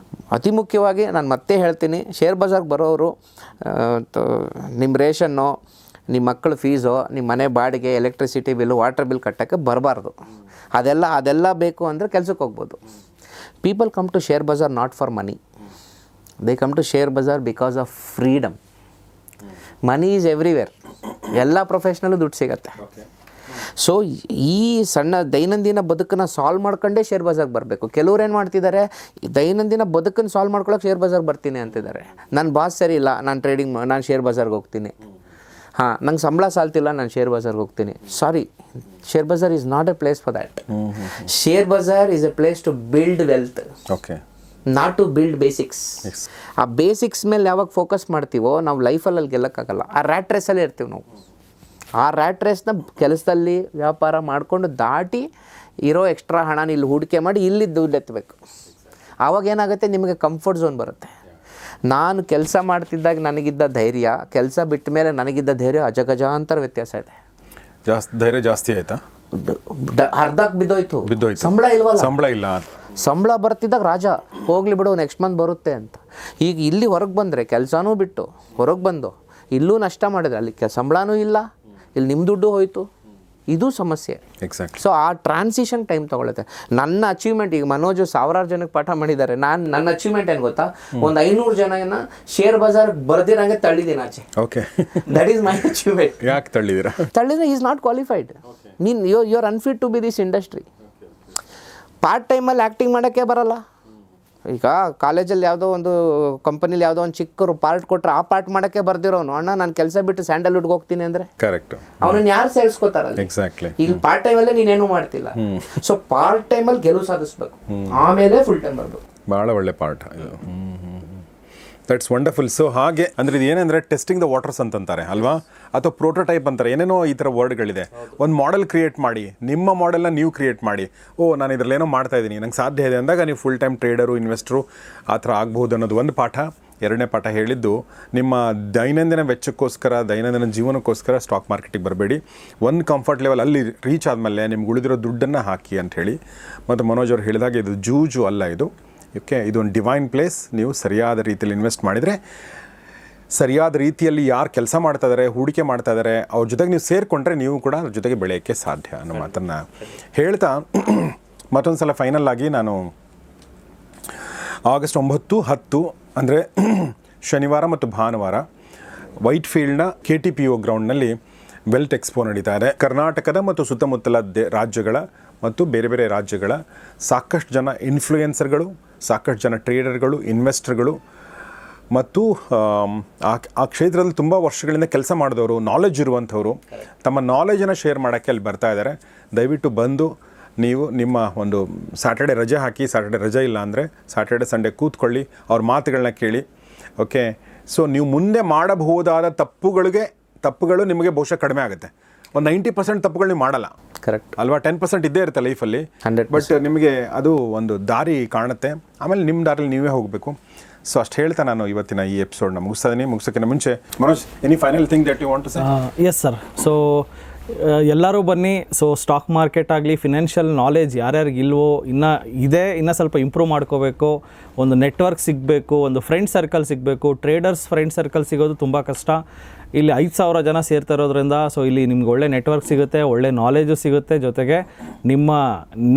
ಅತಿ ಮುಖ್ಯವಾಗಿ ನಾನು ಮತ್ತೆ ಹೇಳ್ತೀನಿ, ಶೇರ್ ಬಜಾರ್ಗೆ ಬರೋರು ನಿಮ್ಮ ರೇಷನ್ನು, ನಿಮ್ಮ ಮಕ್ಕಳ ಫೀಸು, ನಿಮ್ಮ ಮನೆ ಬಾಡಿಗೆ, ಎಲೆಕ್ಟ್ರಿಸಿಟಿ ಬಿಲ್ಲು, ವಾಟರ್ ಬಿಲ್ ಕಟ್ಟೋಕ್ಕೆ ಬರಬಾರ್ದು. ಅದೆಲ್ಲ ಬೇಕು ಅಂದರೆ ಕೆಲಸಕ್ಕೆ ಹೋಗ್ಬೋದು. People come to share bazaar not for money, they come to share bazaar because of freedom. Money is everywhere, ಎಲ್ಲ ಪ್ರೊಫೆಷ್ನಲ್ಲೂ ದುಡ್ಡು ಸಿಗತ್ತೆ. ಸೊ ಈ ಸಣ್ಣ ದೈನಂದಿನ ಬದುಕನ್ನು ಸಾಲ್ವ್ ಮಾಡ್ಕೊಂಡೇ ಶೇರ್ ಬಜಾರ್ಗೆ ಬರಬೇಕು. ಕೆಲವ್ರು ಏನು ಮಾಡ್ತಿದ್ದಾರೆ, ದೈನಂದಿನ ಬದುಕನ್ನು ಸಾಲ್ವ್ ಮಾಡ್ಕೊಳ್ಳೋಕೆ ಶೇರ್ ಬಜಾರ್ಗೆ ಬರ್ತೀನಿ ಅಂತಿದ್ದಾರೆ. ನನ್ನ ಬಾಸ್ ಸರಿ ಇಲ್ಲ, ನಾನು ಶೇರ್ ಬಜಾರ್ಗೆ ಹೋಗ್ತೀನಿ. ನಂಗೆ ಸಂಬಳ ಸಾಲ್ತಿಲ್ಲ, ನಾನು ಶೇರ್ ಬಜಾರ್ಗೆ ಹೋಗ್ತೀನಿ. Sorry, share bazaar is not a place for that. Share bazaar is a place to build wealth, not to build basics. ಆ ಬೇಸಿಕ್ಸ್ ಮೇಲೆ ಯಾವಾಗ ಫೋಕಸ್ ಮಾಡ್ತೀವೋ ನಾವು ಲೈಫಲ್ಲಿ ಗೆಲ್ಲಕ್ಕಾಗಲ್ಲ. ಆ ರ್ಯಾಟ್ ರೇಸಲ್ಲೇ ಇರ್ತೀವಿ ನಾವು. ಆ ರ್ಯಾಟ್ ರೇಸ್ನ ಕೆಲಸದಲ್ಲಿ ವ್ಯಾಪಾರ ಮಾಡಿಕೊಂಡು ದಾಟಿ ಇರೋ ಎಕ್ಸ್ಟ್ರಾ ಹಣನ ಇಲ್ಲಿ ಹೂಡಿಕೆ ಮಾಡಿ ಇಲ್ಲಿ ದುಡ್ಡು ಎತ್ತಬೇಕು. ಆವಾಗ ಏನಾಗುತ್ತೆ, ನಿಮಗೆ ಕಂಫರ್ಟ್ ಝೋನ್ ಬರುತ್ತೆ. ನಾನು ಕೆಲಸ ಮಾಡ್ತಿದ್ದಾಗ ನನಗಿದ್ದ ಧೈರ್ಯ, ಕೆಲಸ ಬಿಟ್ಟ ಮೇಲೆ ನನಗಿದ್ದ ಧೈರ್ಯ ಅಜಗಜಾಂತರ ವ್ಯತ್ಯಾಸ ಇದೆ. ಧೈರ್ಯ ಜಾಸ್ತಿ ಆಯ್ತಾ? ಅರ್ಧಕ್ಕೆ ಬಿದ್ದೋಯ್ತು. ಸಂಬಳ ಇಲ್ಲ. ಸಂಬಳ ಬರ್ತಿದ್ದಾಗ ರಾಜ ಹೋಗ್ಲಿ ಬಿಡು ನೆಕ್ಸ್ಟ್ ಮಂತ್ ಬರುತ್ತೆ ಅಂತ. ಈಗ ಇಲ್ಲಿ ಹೊರಗೆ ಬಂದರೆ ಕೆಲಸನೂ ಬಿಟ್ಟು ಹೊರಗೆ ಬಂದು ಇಲ್ಲೂ ನಷ್ಟ ಮಾಡಿದ್ರೆ ಅಲ್ಲಿ ಸಂಬಳನೂ ಇಲ್ಲ, ಇಲ್ಲಿ ನಿಮ್ಮ ದುಡ್ಡು ಹೋಯಿತು. ಇದು ಸಮಸ್ಯೆ. ಎಕ್ಸಾಕ್ಟ್ಲಿ. ಸೊ ಆ ಟ್ರಾನ್ಸಿಷನ್ ಟೈಮ್ ತೊಗೊಳುತ್ತೆ. ನನ್ನ ಅಚೀವ್ಮೆಂಟ್, ಈಗ ಮನೋಜ್ 1000 ಜನಕ್ಕೆ ಪಾಠ ಮಾಡಿದ್ದಾರೆ. ನನ್ನ ಅಚೀವ್ಮೆಂಟ್ ಏನು ಗೊತ್ತಾ, ಒಂದು 500 ಜನನ ಶೇರ್ ಬಜಾರ್ ಬರ್ದಿರಂಗೆ ತಳ್ಳಿದ್ದೀನಿ ಆಚೆ. Okay, that is my achievement. ಯಾಕೆ ತಳ್ಳಿದ್ರೆ ಈಸ್ ನಾಟ್ ಕ್ವಾಲಿಫೈಡ್. ನೀನು you are unfit to be this industry. Part ಟೈಮಲ್ಲಿ ಆ್ಯಕ್ಟಿಂಗ್ ಮಾಡೋಕ್ಕೆ ಬರಲ್ಲ. ಈಗ ಕಾಲೇಜಲ್ಲಿ ಯಾವುದೋ ಒಂದು ಕಂಪನಿಲಿ ಯಾವುದೋ ಒಂದು ಚಿಕ್ಕರು ಪಾರ್ಟ್ ಕೊಟ್ಟರೆ ಆ ಪಾರ್ಟ್ ಮಾಡೋಕ್ಕೆ ಬರ್ದಿರೋನು, ಅಣ್ಣ ನಾನು ಕೆಲಸ ಬಿಟ್ಟು ಸ್ಯಾಂಡಲ್ವುಡ್ಗೆ ಹೋಗ್ತೀನಿ ಅಂದರೆ ಕರೆಕ್ಟ್, ಅವನನ್ನು ಯಾರು ಸೇರಿಸ್ಕೋತಾರಲ್ಲ. ಎಕ್ಸಾಕ್ಟ್ಲಿ. ಈಗ ಪಾರ್ಟ್ ಟೈಮಲ್ಲೇ ನೀನೇನು ಮಾಡ್ತಿಲ್ಲ. ಸೊ ಪಾರ್ಟ್ ಟೈಮಲ್ಲಿ ಗೆಲುವು ಸಾಧಿಸ್ಬೇಕು, ಆಮೇಲೆ ಫುಲ್ ಟೈಮ್ ಬರ್ಬೇಕು. ಭಾಳ ಒಳ್ಳೆ ಪಾಠ ಇದು. That's wonderful. ಸೊ ಹಾಗೆ ಅಂದರೆ ಇದು ಏನಂದರೆ ಟೆಸ್ಟಿಂಗ್ ದ ವಾಟರ್ಸ್ ಅಂತಂತಾರೆ ಅಲ್ವಾ, ಅಥವಾ ಪ್ರೋಟೋಟೈಪ್ ಅಂತಾರೆ, ಏನೇನೋ ಈ ಥರ ವರ್ಡ್ಗಳಿದೆ. ಒಂದು ಮಾಡೆಲ್ ಕ್ರಿಯೇಟ್ ಮಾಡಿ, ನಿಮ್ಮ ಮಾಡೆಲ್ನ ನೀವು ಕ್ರಿಯೇಟ್ ಮಾಡಿ, ನಾನು ಇದರಲ್ಲೇನೋ ಮಾಡ್ತಾ ಇದ್ದೀನಿ, ನಂಗೆ ಸಾಧ್ಯ ಇದೆ ಅಂದಾಗ ನೀವು ಫುಲ್ ಟೈಮ್ ಟ್ರೇಡರು, ಇನ್ವೆಸ್ಟ್ರು ಆ ಥರ ಆಗ್ಬೋದು ಅನ್ನೋದು ಒಂದು ಪಾಠ. ಎರಡನೇ ಪಾಠ ಹೇಳಿದ್ದು, ನಿಮ್ಮ ದೈನಂದಿನ ವೆಚ್ಚಕ್ಕೋಸ್ಕರ, ದೈನಂದಿನ ಜೀವನಕ್ಕೋಸ್ಕರ ಸ್ಟಾಕ್ ಮಾರ್ಕೆಟಿಗೆ ಬರಬೇಡಿ. ಒಂದು ಕಂಫರ್ಟ್ ಲೆವೆಲ್ ಅಲ್ಲಿ ರೀಚ್ ಆದಮೇಲೆ ನಿಮ್ಗೆ ಉಳಿದಿರೋ ದುಡ್ಡನ್ನು ಹಾಕಿ ಅಂಥೇಳಿ. ಮತ್ತು ಮನೋಜ್ ಅವರು ಹೇಳಿದಾಗ ಇದು ಜೂಜು ಅಲ್ಲ, ಇದು ಓಕೆ, ಇದೊಂದು ಡಿವೈನ್ ಪ್ಲೇಸ್. ನೀವು ಸರಿಯಾದ ರೀತಿಯಲ್ಲಿ ಇನ್ವೆಸ್ಟ್ ಮಾಡಿದರೆ, ಸರಿಯಾದ ರೀತಿಯಲ್ಲಿ ಯಾರು ಕೆಲಸ ಮಾಡ್ತಾ ಇದ್ದಾರೆ, ಹೂಡಿಕೆ ಮಾಡ್ತಾ ಇದ್ದಾರೆ, ಅವ್ರ ಜೊತೆಗೆ ನೀವು ಸೇರಿಕೊಂಡ್ರೆ ನೀವು ಕೂಡ ಅದ್ರ ಜೊತೆಗೆ ಬೆಳೆಯೋಕ್ಕೆ ಸಾಧ್ಯ ಅನ್ನೋ ಮಾತನ್ನು ಹೇಳ್ತಾ, ಮತ್ತೊಂದು ಸಲ ಫೈನಲ್ ಆಗಿ ನಾನು ಆಗಸ್ಟ್ 9, 10 ಅಂದರೆ ಶನಿವಾರ ಮತ್ತು ಭಾನುವಾರ ವೈಟ್ಫೀಲ್ಡ್ನ KTPO ಗ್ರೌಂಡ್ನಲ್ಲಿ ವೆಲ್ತ್ ಎಕ್ಸ್ಪೋ ನಡೀತಾ ಇದೆ. ಕರ್ನಾಟಕದ ಮತ್ತು ಸುತ್ತಮುತ್ತಲ ರಾಜ್ಯಗಳ ಮತ್ತು ಬೇರೆ ಬೇರೆ ರಾಜ್ಯಗಳ ಸಾಕಷ್ಟು ಜನ ಇನ್ಫ್ಲೂಯೆನ್ಸರ್ಗಳು, ಸಾಕಷ್ಟು ಜನ ಟ್ರೇಡರ್ಗಳು, ಇನ್ವೆಸ್ಟರ್ಗಳು ಮತ್ತು ಆ ಕ್ಷೇತ್ರದಲ್ಲಿ ತುಂಬ ವರ್ಷಗಳಿಂದ ಕೆಲಸ ಮಾಡಿದವರು, ನಾಲೆಜ್ ಇರುವಂಥವರು ತಮ್ಮ ನಾಲೆಜನ್ನು ಶೇರ್ ಮಾಡೋಕ್ಕೆ ಅಲ್ಲಿ ಬರ್ತಾ ಇದ್ದಾರೆ. ದಯವಿಟ್ಟು ಬಂದು ನೀವು ನಿಮ್ಮ ಒಂದು ಸ್ಯಾಟರ್ಡೆ ರಜೆ ಹಾಕಿ, ಸ್ಯಾಟರ್ಡೆ ರಜೆ ಇಲ್ಲ ಅಂದರೆ ಸ್ಯಾಟರ್ಡೆ ಸಂಡೇ ಕೂತ್ಕೊಳ್ಳಿ, ಅವ್ರ ಮಾತುಗಳನ್ನ ಕೇಳಿ. ಓಕೆ, ಸೊ ನೀವು ಮುಂದೆ ಮಾಡಬಹುದಾದ ತಪ್ಪುಗಳು ನಿಮಗೆ ಬಹುಶಃ ಕಡಿಮೆ ಆಗುತ್ತೆ. ಒಂದು 90% ತಪ್ಪುಗಳು ನೀವು ಮಾಡಲ್ಲ, ಕರೆಕ್ಟ್ ಅಲ್ವಾ? 10% ಇದ್ದೇ ಇರುತ್ತೆ ಲೈಫಲ್ಲಿ. 100%. ಬಟ್ ನಿಮಗೆ ಅದು ಒಂದು ದಾರಿ ಕಾಣುತ್ತೆ, ಆಮೇಲೆ ನಿಮ್ಮ ದಾರಿಯಲ್ಲಿ ನೀವೇ ಹೋಗಬೇಕು. ಸೊ ಅಷ್ಟು ಹೇಳ್ತಾ ನಾನು ಇವತ್ತಿನ ಈ ಎಪಿಸೋಡ್ನ ಮುಗಿಸೋಕ್ಕಿಂತ ಮುಂಚೆ Manoj, any final thing that you want to say? Yes sir. So ಎಲ್ಲರೂ ಬನ್ನಿ. ಸೊ ಸ್ಟಾಕ್ ಮಾರ್ಕೆಟ್ ಆಗಲಿ, ಫಿನಾನ್ಷಿಯಲ್ ನಾಲೆಜ್ ಯಾರ್ಯಾರಿಗಿಲ್ವೋ, ಇನ್ನೂ ಸ್ವಲ್ಪ ಇಂಪ್ರೂವ್ ಮಾಡ್ಕೋಬೇಕು, ಒಂದು ನೆಟ್ವರ್ಕ್ ಸಿಗಬೇಕು, ಒಂದು ಫ್ರೆಂಡ್ ಸರ್ಕಲ್ ಸಿಗಬೇಕು. ಟ್ರೇಡರ್ಸ್ ಫ್ರೆಂಡ್ ಸರ್ಕಲ್ ಸಿಗೋದು ತುಂಬ ಕಷ್ಟ. ಇಲ್ಲಿ 5,000 ಜನ ಸೇರ್ತಾ ಇರೋದ್ರಿಂದ ಸೊ ಇಲ್ಲಿ ನಿಮ್ಗೆ ಒಳ್ಳೆ ನೆಟ್ವರ್ಕ್ ಸಿಗುತ್ತೆ, ಒಳ್ಳೆ ನಾಲೆಜು ಸಿಗುತ್ತೆ, ಜೊತೆಗೆ ನಿಮ್ಮ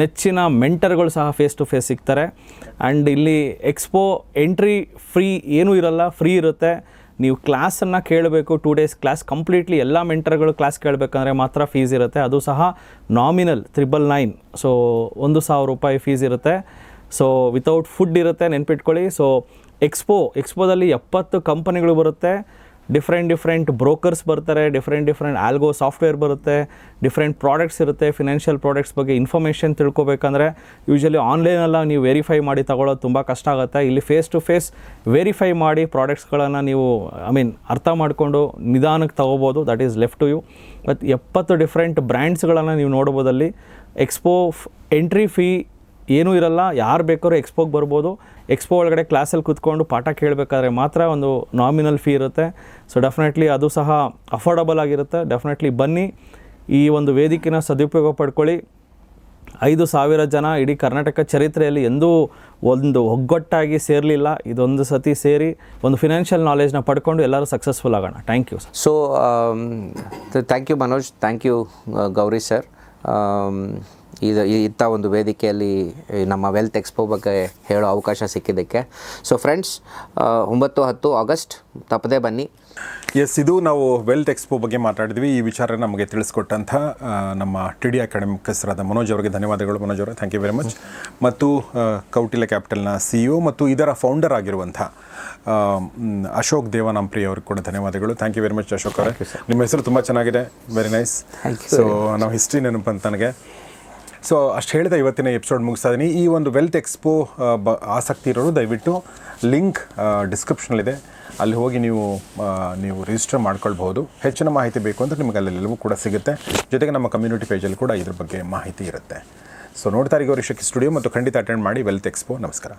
ನೆಚ್ಚಿನ ಮೆಂಟರ್ಗಳು ಸಹ ಫೇಸ್ ಟು ಫೇಸ್ ಸಿಗ್ತಾರೆ. ಆ್ಯಂಡ್ ಇಲ್ಲಿ ಎಕ್ಸ್ಪೋ ಎಂಟ್ರಿ ಫ್ರೀ ಏನೂ ಇರಲ್ಲ, ಫ್ರೀ ಇರುತ್ತೆ. ನೀವು ಕ್ಲಾಸನ್ನು ಕೇಳಬೇಕು, 2 days ಕ್ಲಾಸ್ ಕಂಪ್ಲೀಟ್ಲಿ ಎಲ್ಲ ಮೆಂಟರ್ಗಳು ಕ್ಲಾಸ್ ಕೇಳಬೇಕಂದ್ರೆ ಮಾತ್ರ ಫೀಸ್ ಇರುತ್ತೆ, ಅದು ಸಹ ನಾಮಿನಲ್ 999. ಸೊ 1,000 ರೂಪಾಯಿ ಫೀಸ್ ಇರುತ್ತೆ. ಸೊ ವಿತೌಟ್ ಫುಡ್ ಇರುತ್ತೆ, ನೆನ್ಪಿಟ್ಕೊಳ್ಳಿ. ಸೊ ಎಕ್ಸ್ಪೋದಲ್ಲಿ 70 ಕಂಪನಿಗಳು ಬರುತ್ತೆ, ಡಿಫ್ರೆಂಟ್ ಬ್ರೋಕರ್ಸ್ ಬರ್ತಾರೆ, ಡಿಫ್ರೆಂಟ್ ಆಲ್ಗೋ ಸಾಫ್ಟ್ವೇರ್ ಬರುತ್ತೆ, ಡಿಫ್ರೆಂಟ್ ಪ್ರಾಡಕ್ಟ್ಸ್ ಇರುತ್ತೆ. ಫಿನಾನ್ಷಿಯಲ್ ಪ್ರಾಡಕ್ಟ್ಸ್ ಬಗ್ಗೆ ಇನ್ಫಾರ್ಮೇಷನ್ ತಿಳ್ಕೊಬೇಕಂದ್ರೆ ಯೂಶಲಿ ಆನ್ಲೈನೆಲ್ಲ ನೀವು ವೆರಿಫೈ ಮಾಡಿ ತಗೊಳ್ಳೋದು ತುಂಬ ಕಷ್ಟ ಆಗುತ್ತೆ. ಇಲ್ಲಿ ಫೇಸ್ ಟು ಫೇಸ್ ವೆರಿಫೈ ಮಾಡಿ ಪ್ರಾಡಕ್ಟ್ಸ್ಗಳನ್ನು ನೀವು ಅರ್ಥ ಮಾಡಿಕೊಂಡು ನಿಧಾನಕ್ಕೆ ತಗೋಬೋದು. That is left to you. ಮತ್ತು 70 ಡಿಫ್ರೆಂಟ್ ಬ್ರ್ಯಾಂಡ್ಸ್ಗಳನ್ನು ನೀವು ನೋಡ್ಬೋದಲ್ಲಿ. ಎಕ್ಸ್ಪೋ ಎಂಟ್ರಿ ಫೀ ಏನೂ ಇರಲ್ಲ, ಯಾರು ಬೇಕಾದ್ರೂ ಎಕ್ಸ್ಪೋಗೆ ಬರ್ಬೋದು. ಎಕ್ಸ್ಪೋ ಒಳಗಡೆ ಕ್ಲಾಸಲ್ಲಿ ಕೂತ್ಕೊಂಡು ಪಾಠ ಕೇಳಬೇಕಾದ್ರೆ ಮಾತ್ರ ಒಂದು ನಾಮಿನಲ್ ಫೀ ಇರುತ್ತೆ. ಸೊ ಡೆಫಿನೆಟ್ಲಿ ಅದು ಸಹ ಅಫೋರ್ಡಬಲ್ ಆಗಿರುತ್ತೆ. ಡೆಫಿನೆಟ್ಲಿ ಬನ್ನಿ, ಈ ಒಂದು ವೇದಿಕೆನ ಸದುಪಯೋಗ ಪಡ್ಕೊಳ್ಳಿ. 5,000 ಜನ ಇಡೀ ಕರ್ನಾಟಕ ಚರಿತ್ರೆಯಲ್ಲಿ ಎಂದೂ ಒಂದು ಒಗ್ಗಟ್ಟಾಗಿ ಸೇರಲಿಲ್ಲ. ಇದೊಂದು ಸತಿ ಸೇರಿ ಒಂದು ಫಿನಾನ್ಷಿಯಲ್ ನಾಲೆಜ್ನ ಪಡ್ಕೊಂಡು ಎಲ್ಲರೂ ಸಕ್ಸಸ್ಫುಲ್ ಆಗೋಣ. Thank you sir. So thank you Manoj, thank you Gauri sir. ಇಂಥ ಒಂದು ವೇದಿಕೆಯಲ್ಲಿ ನಮ್ಮ ವೆಲ್ತ್ ಎಕ್ಸ್ಪೋ ಬಗ್ಗೆ ಹೇಳೋ ಅವಕಾಶ ಸಿಕ್ಕಿದ್ದಕ್ಕೆ. ಸೊ ಫ್ರೆಂಡ್ಸ್, 9, 10 ಆಗಸ್ಟ್ ತಪ್ಪದೇ ಬನ್ನಿ. ಎಸ್, ಇದು ನಾವು ವೆಲ್ತ್ ಎಕ್ಸ್ಪೋ ಬಗ್ಗೆ ಮಾತಾಡಿದ್ವಿ. ಈ ವಿಚಾರ ನಮಗೆ ತಿಳಿಸ್ಕೊಟ್ಟಂಥ ನಮ್ಮ TD ಅಕಾಡೆಮಿಕ್ಸ್ರಾದ ಮನೋಜ್ ಅವರಿಗೆ ಧನ್ಯವಾದಗಳು. ಮನೋಜ್ ಅವರೇ, ಥ್ಯಾಂಕ್ ಯು ವೆರಿ ಮಚ್. ಮತ್ತು ಕೌಟಿಲ್ಯ ಕ್ಯಾಪಿಟಲ್ನ CEO ಮತ್ತು ಇದರ ಫೌಂಡರ್ ಆಗಿರುವಂಥ ಅಶೋಕ್ ದೇವನಾಂಪ್ರಿ ಅವ್ರಿಗೆ ಕೂಡ ಧನ್ಯವಾದಗಳು. Thank you very much Ashok ಅವರೇ. ನಿಮ್ಮ ಹೆಸರು ತುಂಬ ಚೆನ್ನಾಗಿದೆ, ವೆರಿ ನೈಸ್. ಸೊ ನಾವು ಹಿಸ್ಟ್ರಿ ನೆನಪಂತ ನನಗೆ. ಸೊ ಅಷ್ಟು ಹೇಳ್ತಾ ಇವತ್ತಿನ ಎಪಿಸೋಡ್ ಮುಗಿಸ್ತಾ ಇದ್ದೀನಿ. ಈ ಒಂದು ವೆಲ್ತ್ ಎಕ್ಸ್ಪೋ ಆಸಕ್ತಿ ಇರೋರು ದಯವಿಟ್ಟು ಲಿಂಕ್ ಡಿಸ್ಕ್ರಿಪ್ಷನಲ್ಲಿದೆ, ಅಲ್ಲಿ ಹೋಗಿ ನೀವು ರಿಜಿಸ್ಟರ್ ಮಾಡ್ಕೊಳ್ಬಹುದು. ಹೆಚ್ಚಿನ ಮಾಹಿತಿ ಬೇಕು ಅಂದರೆ ನಿಮಗೆ ಅಲ್ಲೆಲ್ಲವೂ ಕೂಡ ಸಿಗುತ್ತೆ. ಜೊತೆಗೆ ನಮ್ಮ ಕಮ್ಯುನಿಟಿ ಪೇಜಲ್ಲಿ ಕೂಡ ಇದ್ರ ಬಗ್ಗೆ ಮಾಹಿತಿ ಇರುತ್ತೆ. ಸೊ ನೋಡ್ತಾ ಇರಿ ಗೌರಿ ಶಕ್ಕಿ ಸ್ಟುಡಿಯೋ ಮತ್ತು ಖಂಡಿತ ಅಟೆಂಡ್ ಮಾಡಿ ವೆಲ್ತ್ ಎಕ್ಸ್ಪೋ. ನಮಸ್ಕಾರ.